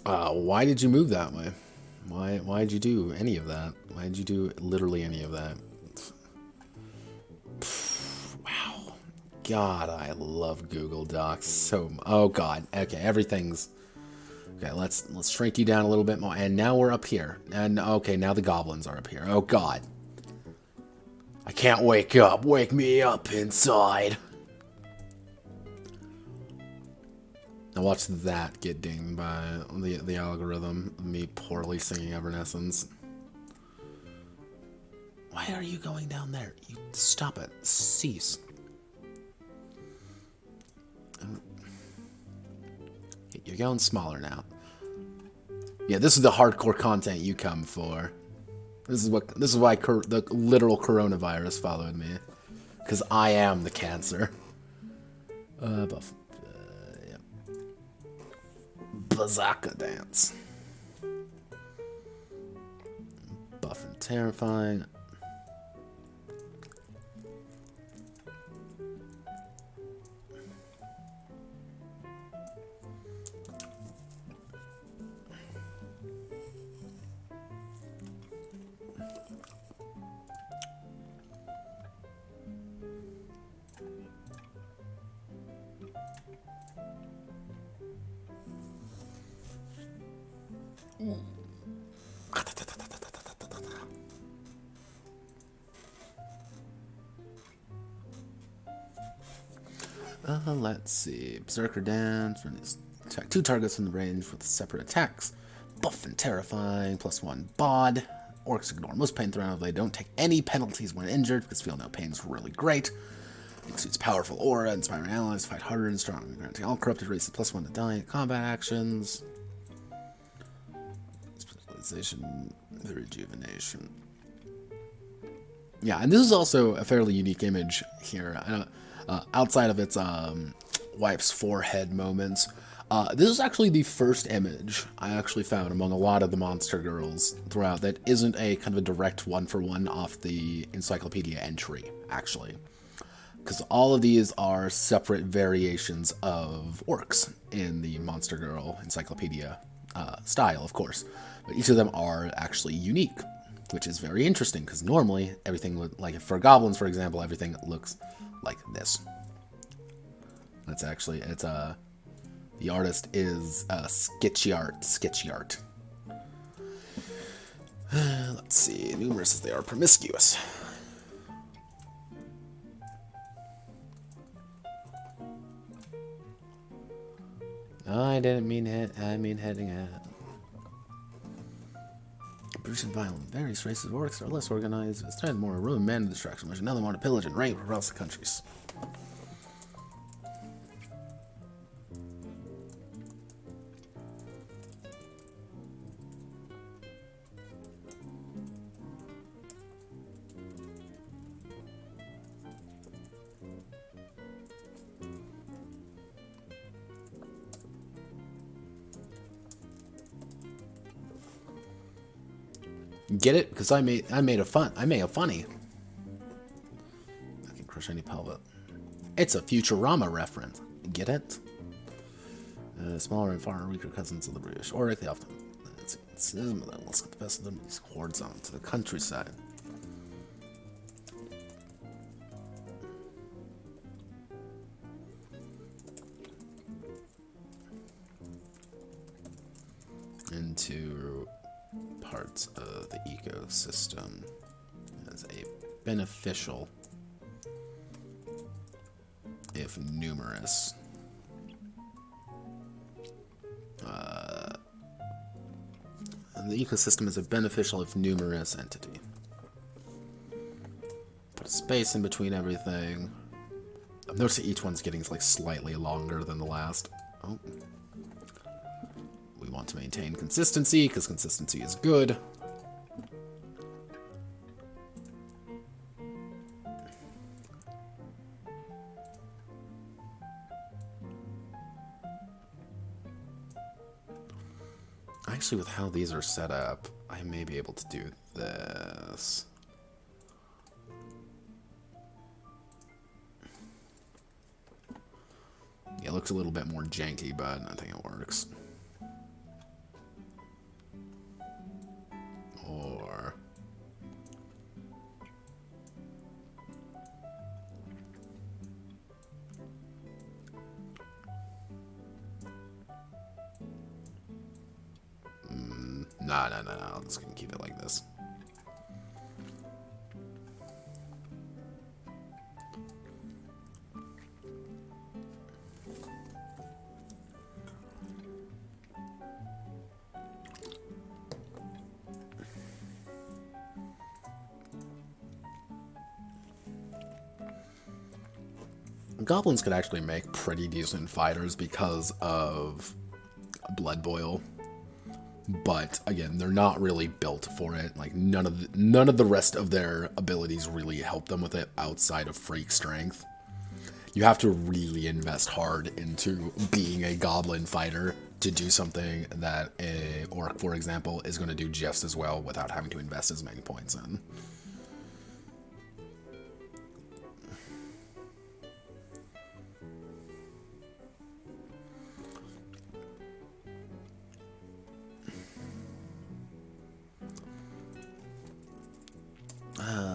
Why did you move that way? Why did you do any of that? Why did you do literally any of that? Wow. God, I love Google Docs so much. Oh God. Okay, everything's okay. Let's shrink you down a little bit more. And now we're up here. And okay, now the goblins are up here. Oh God. I can't wake up. Wake me up inside. Now watch that get dinged by the algorithm. Me poorly singing Evanescence. Why are you going down there? You stop it. Cease. You're going smaller now. Yeah, this is the hardcore content you come for. This is why the literal coronavirus followed me, because I am the cancer. Buff. Yeah. Bazaka dance. Buff and terrifying. Let's see. Berserker Dance. Attack 2 targets in the range with separate attacks. Buff and terrifying. +1 bod. Orcs ignore most pain thrown. They don't take any penalties when injured because feel no pain is really great. Exudes powerful aura, inspiring allies, fight harder and stronger. Granting all corrupted races +1 to die. Combat actions. Specialization. Rejuvenation. Yeah, and this is also a fairly unique image here. Outside of its wife's forehead moments, this is actually the first image I actually found among a lot of the Monster Girls throughout that isn't a kind of a direct one-for-one off the encyclopedia entry, actually. Because all of these are separate variations of orcs in the Monster Girl Encyclopedia style, of course. But each of them are actually unique, which is very interesting, because normally everything would, like for goblins, for example, everything looks like this. That's actually, it's the artist is sketchy art. Let's see, numerous as they are promiscuous. Oh, I didn't mean hit. I mean heading at. brutish and violent. Various races of orcs are less organized. It's time more ruin, man, and destruction, which another want to pillage and rape across the countries. Get it? Because I made a funny. I can crush any pelvet. It's a Futurama reference. Get it? Smaller and far weaker cousins of the British. Or they often. Let's get the best of them. These hordes on to the countryside. Into parts of the ecosystem as a beneficial, if numerous, the ecosystem is a beneficial, if numerous, entity. Put a space in between everything. I've noticed that each one's getting like slightly longer than the last. Oh. We want to maintain consistency, because consistency is good. Actually, with how these are set up, I may be able to do this. Yeah, it looks a little bit more janky, but I think it works. Or no, I'm just gonna keep it like this. Goblins could actually make pretty decent fighters because of Blood Boil, but again, they're not really built for it. Like none of the rest of their abilities really help them with it outside of freak strength. You have to really invest hard into being a goblin fighter to do something that a orc, for example, is going to do just as well without having to invest as many points in.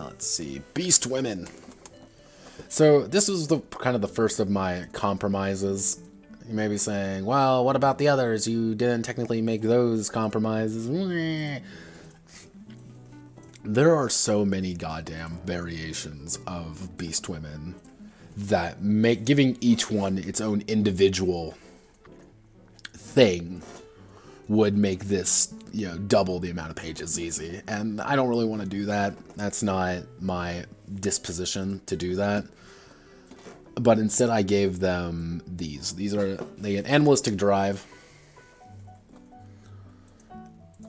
Let's see, Beast Women. So this was the kind of the first of my compromises. You may be saying, well, what about the others? You didn't technically make those compromises. There are so many goddamn variations of Beast Women that make giving each one its own individual thing would make this, you know, double the amount of pages easy. And I don't really want to do that. That's not my disposition to do that. But instead I gave them these. They get Animalistic Drive,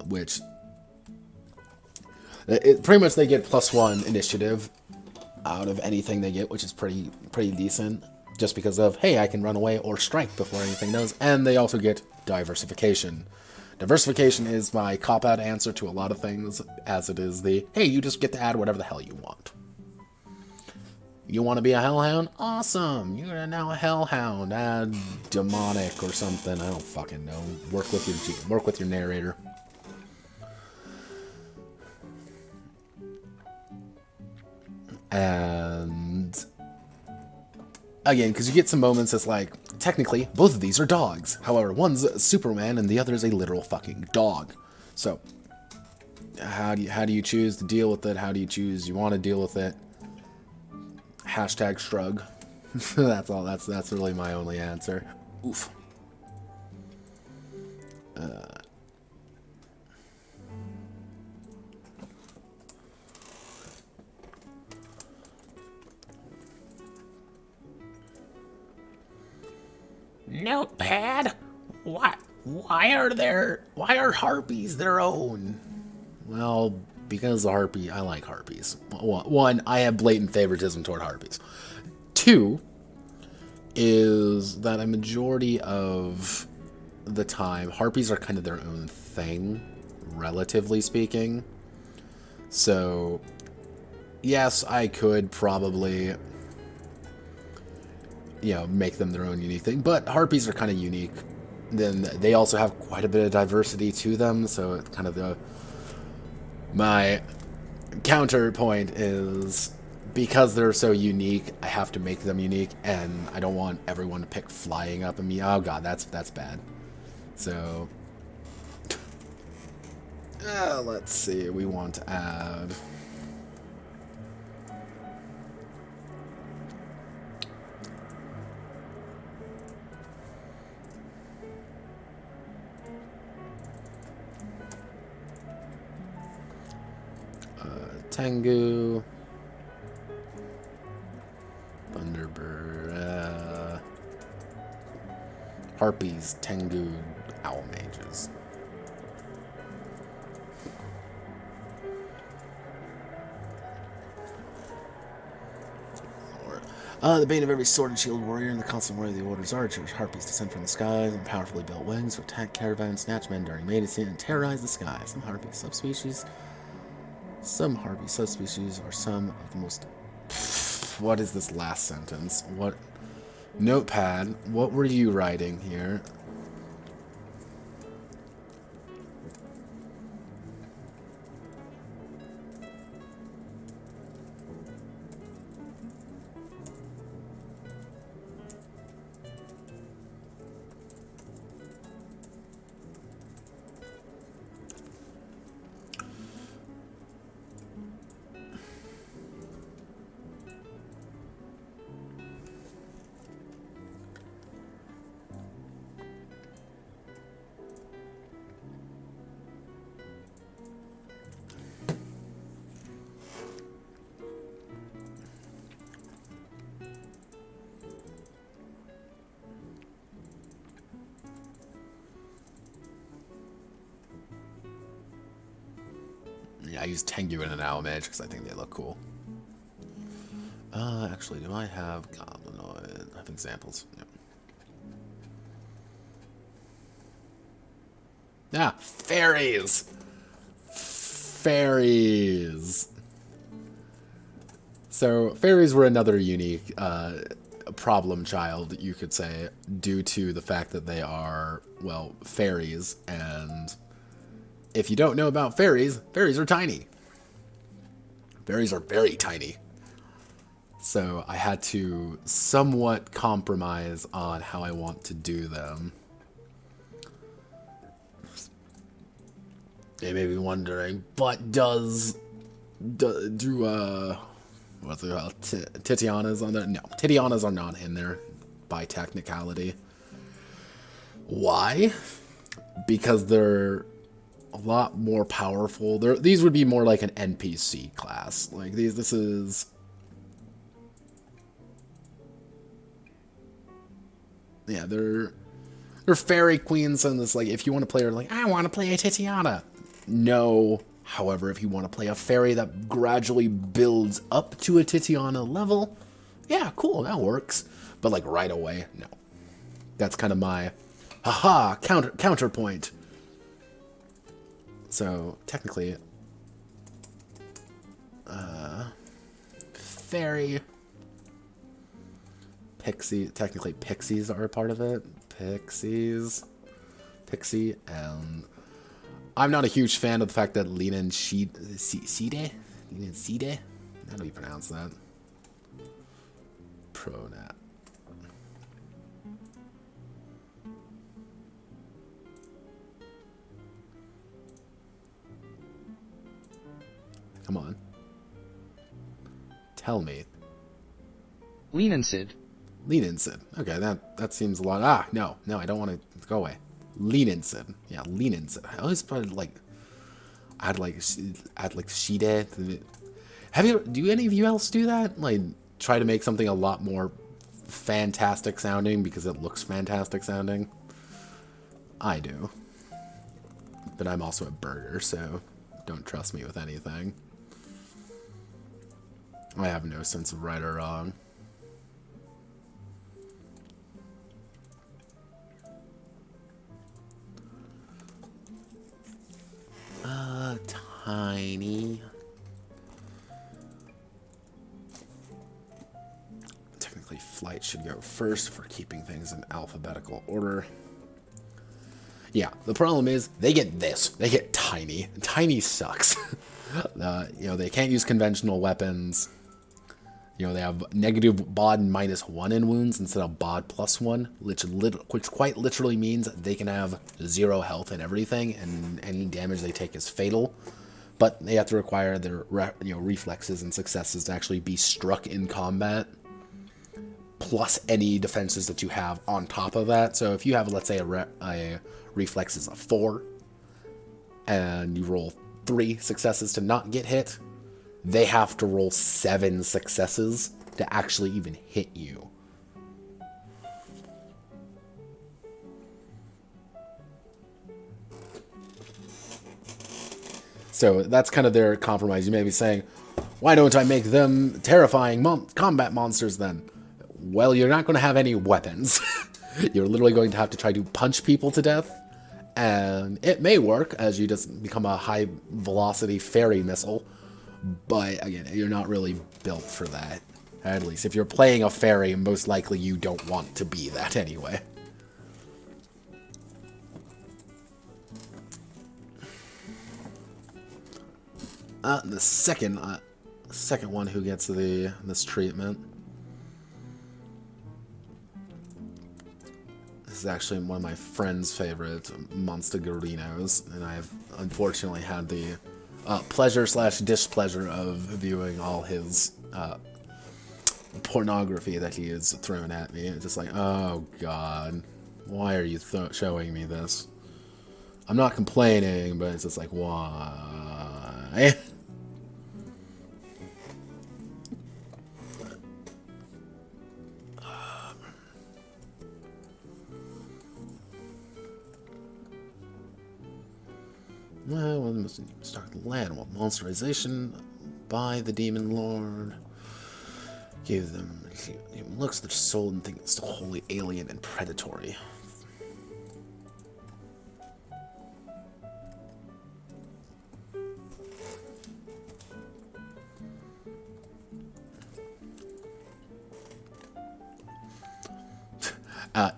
which pretty much they get +1 initiative out of anything they get, which is pretty decent. Just because of, hey, I can run away or strike before anything knows. And they also get Diversification. Diversification is my cop-out answer to a lot of things, as it is the, hey, you just get to add whatever the hell you want. You want to be a hellhound? Awesome! You're now a hellhound. Add demonic or something. I don't fucking know. Work with your narrator. And again, because you get some moments that's like, technically, both of these are dogs. However, one's Superman and the other is a literal fucking dog. So, how do you choose to deal with it? How do you choose you want to deal with it? Hashtag SPRUG. That's all. That's really my only answer. Oof. Notepad? Why are harpies their own? Well, because I like harpies. One, I have blatant favoritism toward harpies. Two, is that a majority of the time, harpies are kind of their own thing, relatively speaking. So, yes, I could probably, make them their own unique thing, but harpies are kind of unique. Then they also have quite a bit of diversity to them, so it's kind of my counterpoint is, because they're so unique, I have to make them unique, and I don't want everyone to pick flying up at me. Oh god, that's bad. So, let's see, we want to add... Tengu, Thunderbird, Harpies, Tengu, Owl Mages. The bane of every sword and shield warrior and the constant warrior of the Order's archers. Harpies descend from the skies and powerfully built wings to attack caravans, snatch men during mating season, and terrorize the skies. Some harpy subspecies are some of the most... What is this last sentence? What? Notepad, what were you writing here? Yeah, I use Tengu and an Owl Mage because I think they look cool. Actually, do I have Goblinoid? I have examples. Yep. Ah, fairies! Fairies! So, fairies were another unique problem child, you could say, due to the fact that they are, well, fairies, and if you don't know about fairies, fairies are tiny. Fairies are very tiny. So I had to somewhat compromise on how I want to do them. They may be wondering, but what's it called? Titianas on there? No, Titianas are not in there by technicality. Why? Because they're a lot more powerful. These would be more like an NPC class. Like this is... Yeah, they're fairy queens, and this, like, if you want to play her, like, I want to play a Titiana. No. However, if you want to play a fairy that gradually builds up to a Titiana level, yeah, cool, that works. But, like, right away, no. That's kind of my, counterpoint. So, technically, fairy... technically pixies are a part of it. Pixie, and I'm not a huge fan of the fact that Linen Side, how do you pronounce that? Pronat. Come on. Tell me. Leniency. Leniency. Okay, that seems a lot. No, I don't want to go away. Leniency. Yeah, leniency. I always put like, add like Shide. Do any of you else do that? Like, try to make something a lot more fantastic sounding because it looks fantastic sounding. I do. But I'm also a burger, so don't trust me with anything. I have no sense of right or wrong. Tiny. Technically, flight should go first for keeping things in alphabetical order. Yeah, the problem is they get this. They get tiny. Tiny sucks. You know, they can't use conventional weapons. You know, they have negative bod and -1 in wounds instead of bod +1, which quite literally means they can have 0 health and everything, and any damage they take is fatal. But they have to require their reflexes and successes to actually be struck in combat, plus any defenses that you have on top of that. So if you have, let's say, a reflexes of 4, and you roll 3 successes to not get hit, they have to roll 7 successes to actually even hit you. So that's kind of their compromise. You may be saying, why don't I make them terrifying combat monsters then? Well, you're not going to have any weapons. You're literally going to have to try to punch people to death. And it may work as you just become a high velocity fairy missile. But again, you're not really built for that. At least if you're playing a fairy, most likely you don't want to be that anyway. The second one who gets this treatment. This is actually one of my friend's favorite Monster Girlinos, and I've unfortunately had the pleasure/displeasure of viewing all his pornography that he has thrown at me. It's just like, oh god, why are you showing me this? I'm not complaining, but it's just like, why? Well, we must start the land. Well, monsterization by the demon lord. Give them looks their soul and think it's still wholly alien and predatory.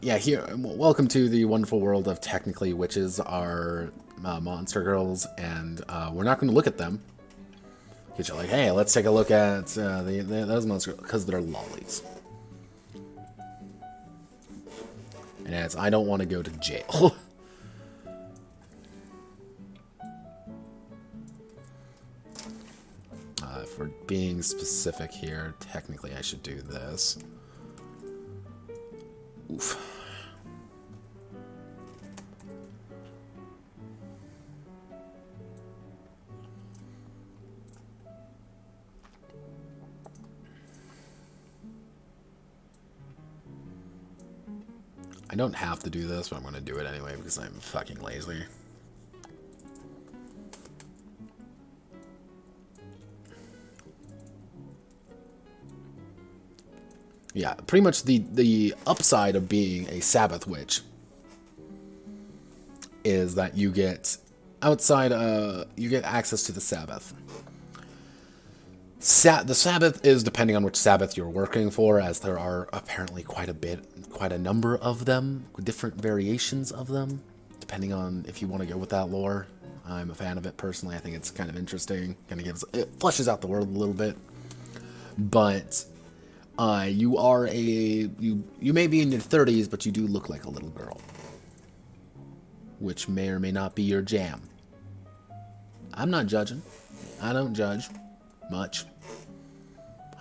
Yeah, here, welcome to the wonderful world of technically witches are monster girls, and we're not going to look at them. Because you're like, hey, let's take a look at those monster girls, because they're lollies. And as I don't want to go to jail. For being specific here, technically I should do this. Oof. I don't have to do this, but I'm going to do it anyway because I'm fucking lazy. Yeah, pretty much the upside of being a Sabbath witch is that you get you get access to the Sabbath. The Sabbath is depending on which Sabbath you're working for, as there are apparently quite a number of them, different variations of them, depending on if you want to go with that lore. I'm a fan of it personally. I think it's kind of interesting. It fleshes out the world a little bit, but you may be in your 30s, but you do look like a little girl, which may or may not be your jam. I'm not judging. I don't judge much.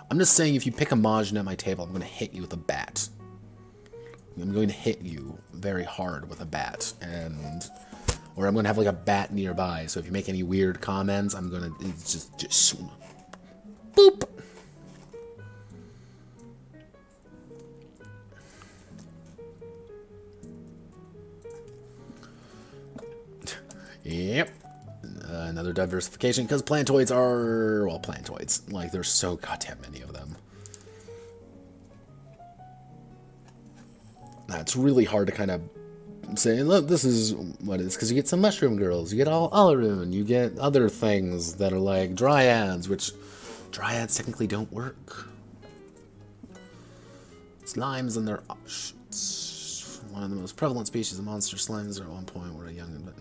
I'm just saying, if you pick a Majin at my table, I'm going to hit you with a bat. I'm going to hit you very hard with a bat, or I'm going to have like a bat nearby. So if you make any weird comments, I'm going to just boop. Yep. Another diversification, because plantoids are, well, plantoids. Like, there's so goddamn many of them. It's really hard to kind of say, look, this is what it is, because you get some mushroom girls, you get all Alaroon, you get other things that are like dryads, which dryads technically don't work. Slimes and their offshoots. One of the most prevalent species of monster slimes are at one point were a young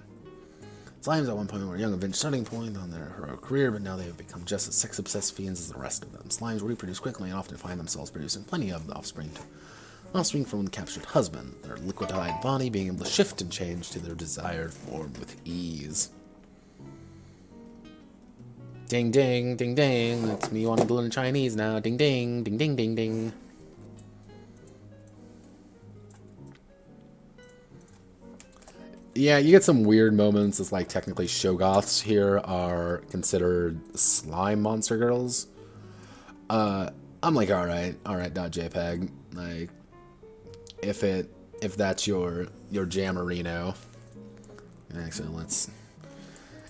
Slimes at one point were a young adventure starting point on their heroic career, but now they have become just as sex-obsessed fiends as the rest of them. Slimes reproduce quickly and often find themselves producing plenty of offspring from the captured husband, their liquefied body being able to shift and change to their desired form with ease. Ding ding, ding ding, it's me wanting to learn Chinese now. Ding ding, ding ding, ding ding. Yeah, you get some weird moments. It's like technically Shoggoths here are considered slime monster girls. I'm like, alright.jpg. Like, if that's your Jammerino. Actually,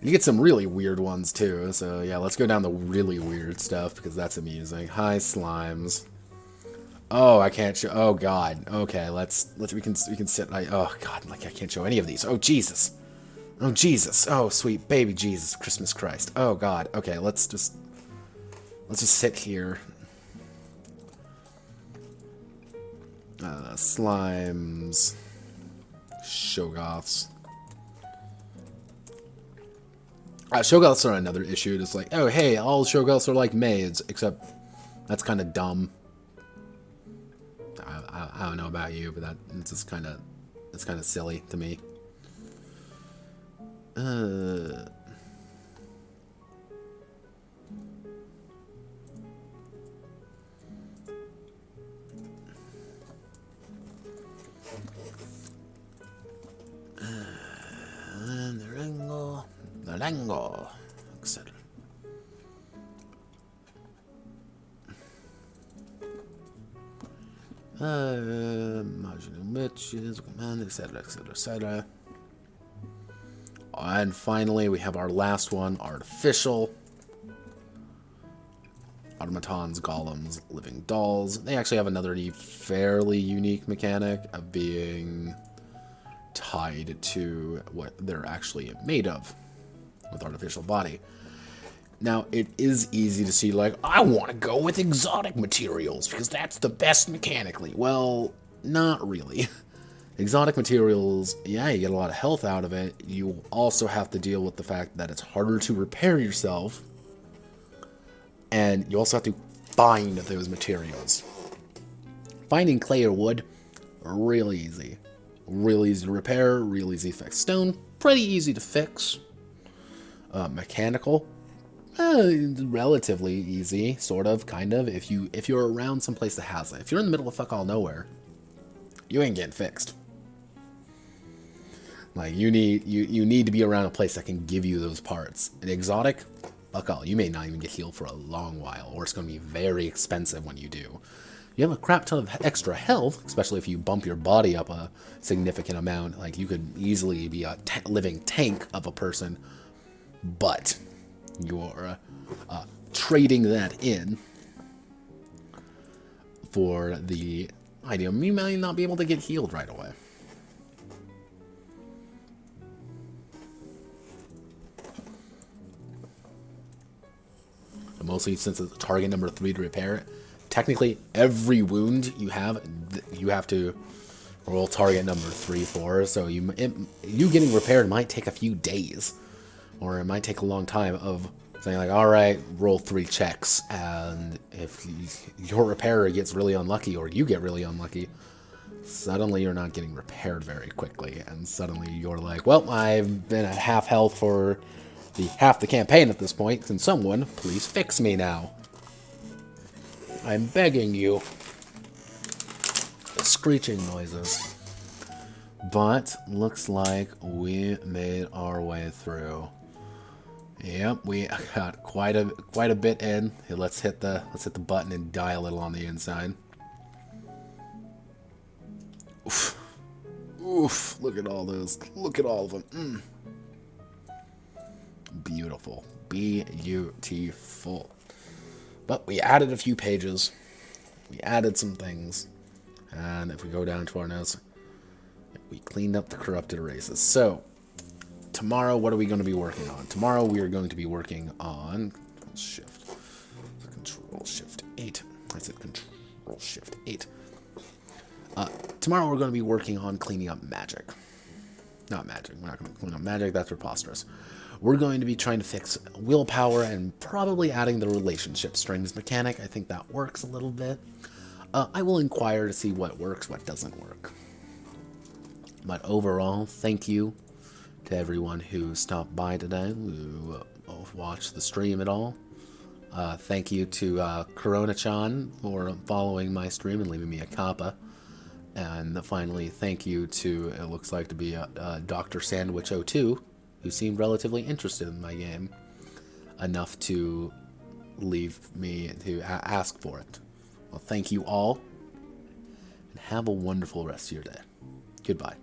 you get some really weird ones too. So yeah, let's go down the really weird stuff because that's amusing. Hi, slimes. Oh, I can't show. Oh God. Okay, we can sit. Oh God, like I can't show any of these. Oh Jesus. Oh Jesus. Oh sweet baby Jesus, Christmas Christ. Oh God. Okay, let's just sit here. Slimes, Shoggoths. Shoggoths are another issue. It's like, oh hey, all Shoggoths are like maids, except that's kind of dumb. I don't know about you, but it's just kind of silly to me. The Rango, etc. Marginal witches, command, etc., etc., etc. And finally, we have our last one, artificial. Automatons, golems, living dolls. They actually have another fairly unique mechanic of being tied to what they're actually made of with artificial body. Now, it is easy to see, like, I want to go with exotic materials because that's the best mechanically. Well, not really. Exotic materials, yeah, you get a lot of health out of it. You also have to deal with the fact that it's harder to repair yourself. And you also have to find those materials. Finding clay or wood, really easy. Really easy to repair, really easy to fix. Stone, pretty easy to fix. Mechanical, relatively easy, sort of, kind of, if you're around someplace that has it. If you're in the middle of fuck all nowhere, you ain't getting fixed. Like, you need to be around a place that can give you those parts. An exotic, fuck all, you may not even get healed for a long while, or it's going to be very expensive when you do. You have a crap ton of extra health, especially if you bump your body up a significant amount. Like, you could easily be a living tank of a person, but you're trading that in for the item. You may not be able to get healed right away. But mostly since it's target number 3 to repair it, technically every wound you have to roll target number 3 for. So you getting repaired might take a few days. Or it might take a long time of saying like, alright, roll 3 checks, and if your repairer gets really unlucky, or you get really unlucky, suddenly you're not getting repaired very quickly, and suddenly you're like, well, I've been at half health for half the campaign at this point, can someone please fix me now? I'm begging you. Screeching noises. But, looks like we made our way through. Yep, we got quite a bit in. Here, let's hit the button and die a little on the inside. Oof. Oof, look at all those. Look at all of them. Beautiful. Beautiful. But we added a few pages. We added some things. And if we go down to our notes, we cleaned up the corrupted erases. So, tomorrow, what are we going to be working on? Tomorrow, we are going to be working on Control Shift 8. I said Control Shift 8. Tomorrow, we're going to be working on cleaning up magic. Not magic. We're not going to clean up magic. That's preposterous. We're going to be trying to fix willpower and probably adding the relationship strings mechanic. I think that works a little bit. I will inquire to see what works, what doesn't work. But overall, thank you to everyone who stopped by today, who watched the stream at all. Thank you to Corona-chan for following my stream and leaving me a kappa. And finally, thank you to, it looks like to be Dr. Sandwich 02, who seemed relatively interested in my game enough to leave me to ask for it. Well, thank you all, and have a wonderful rest of your day. Goodbye.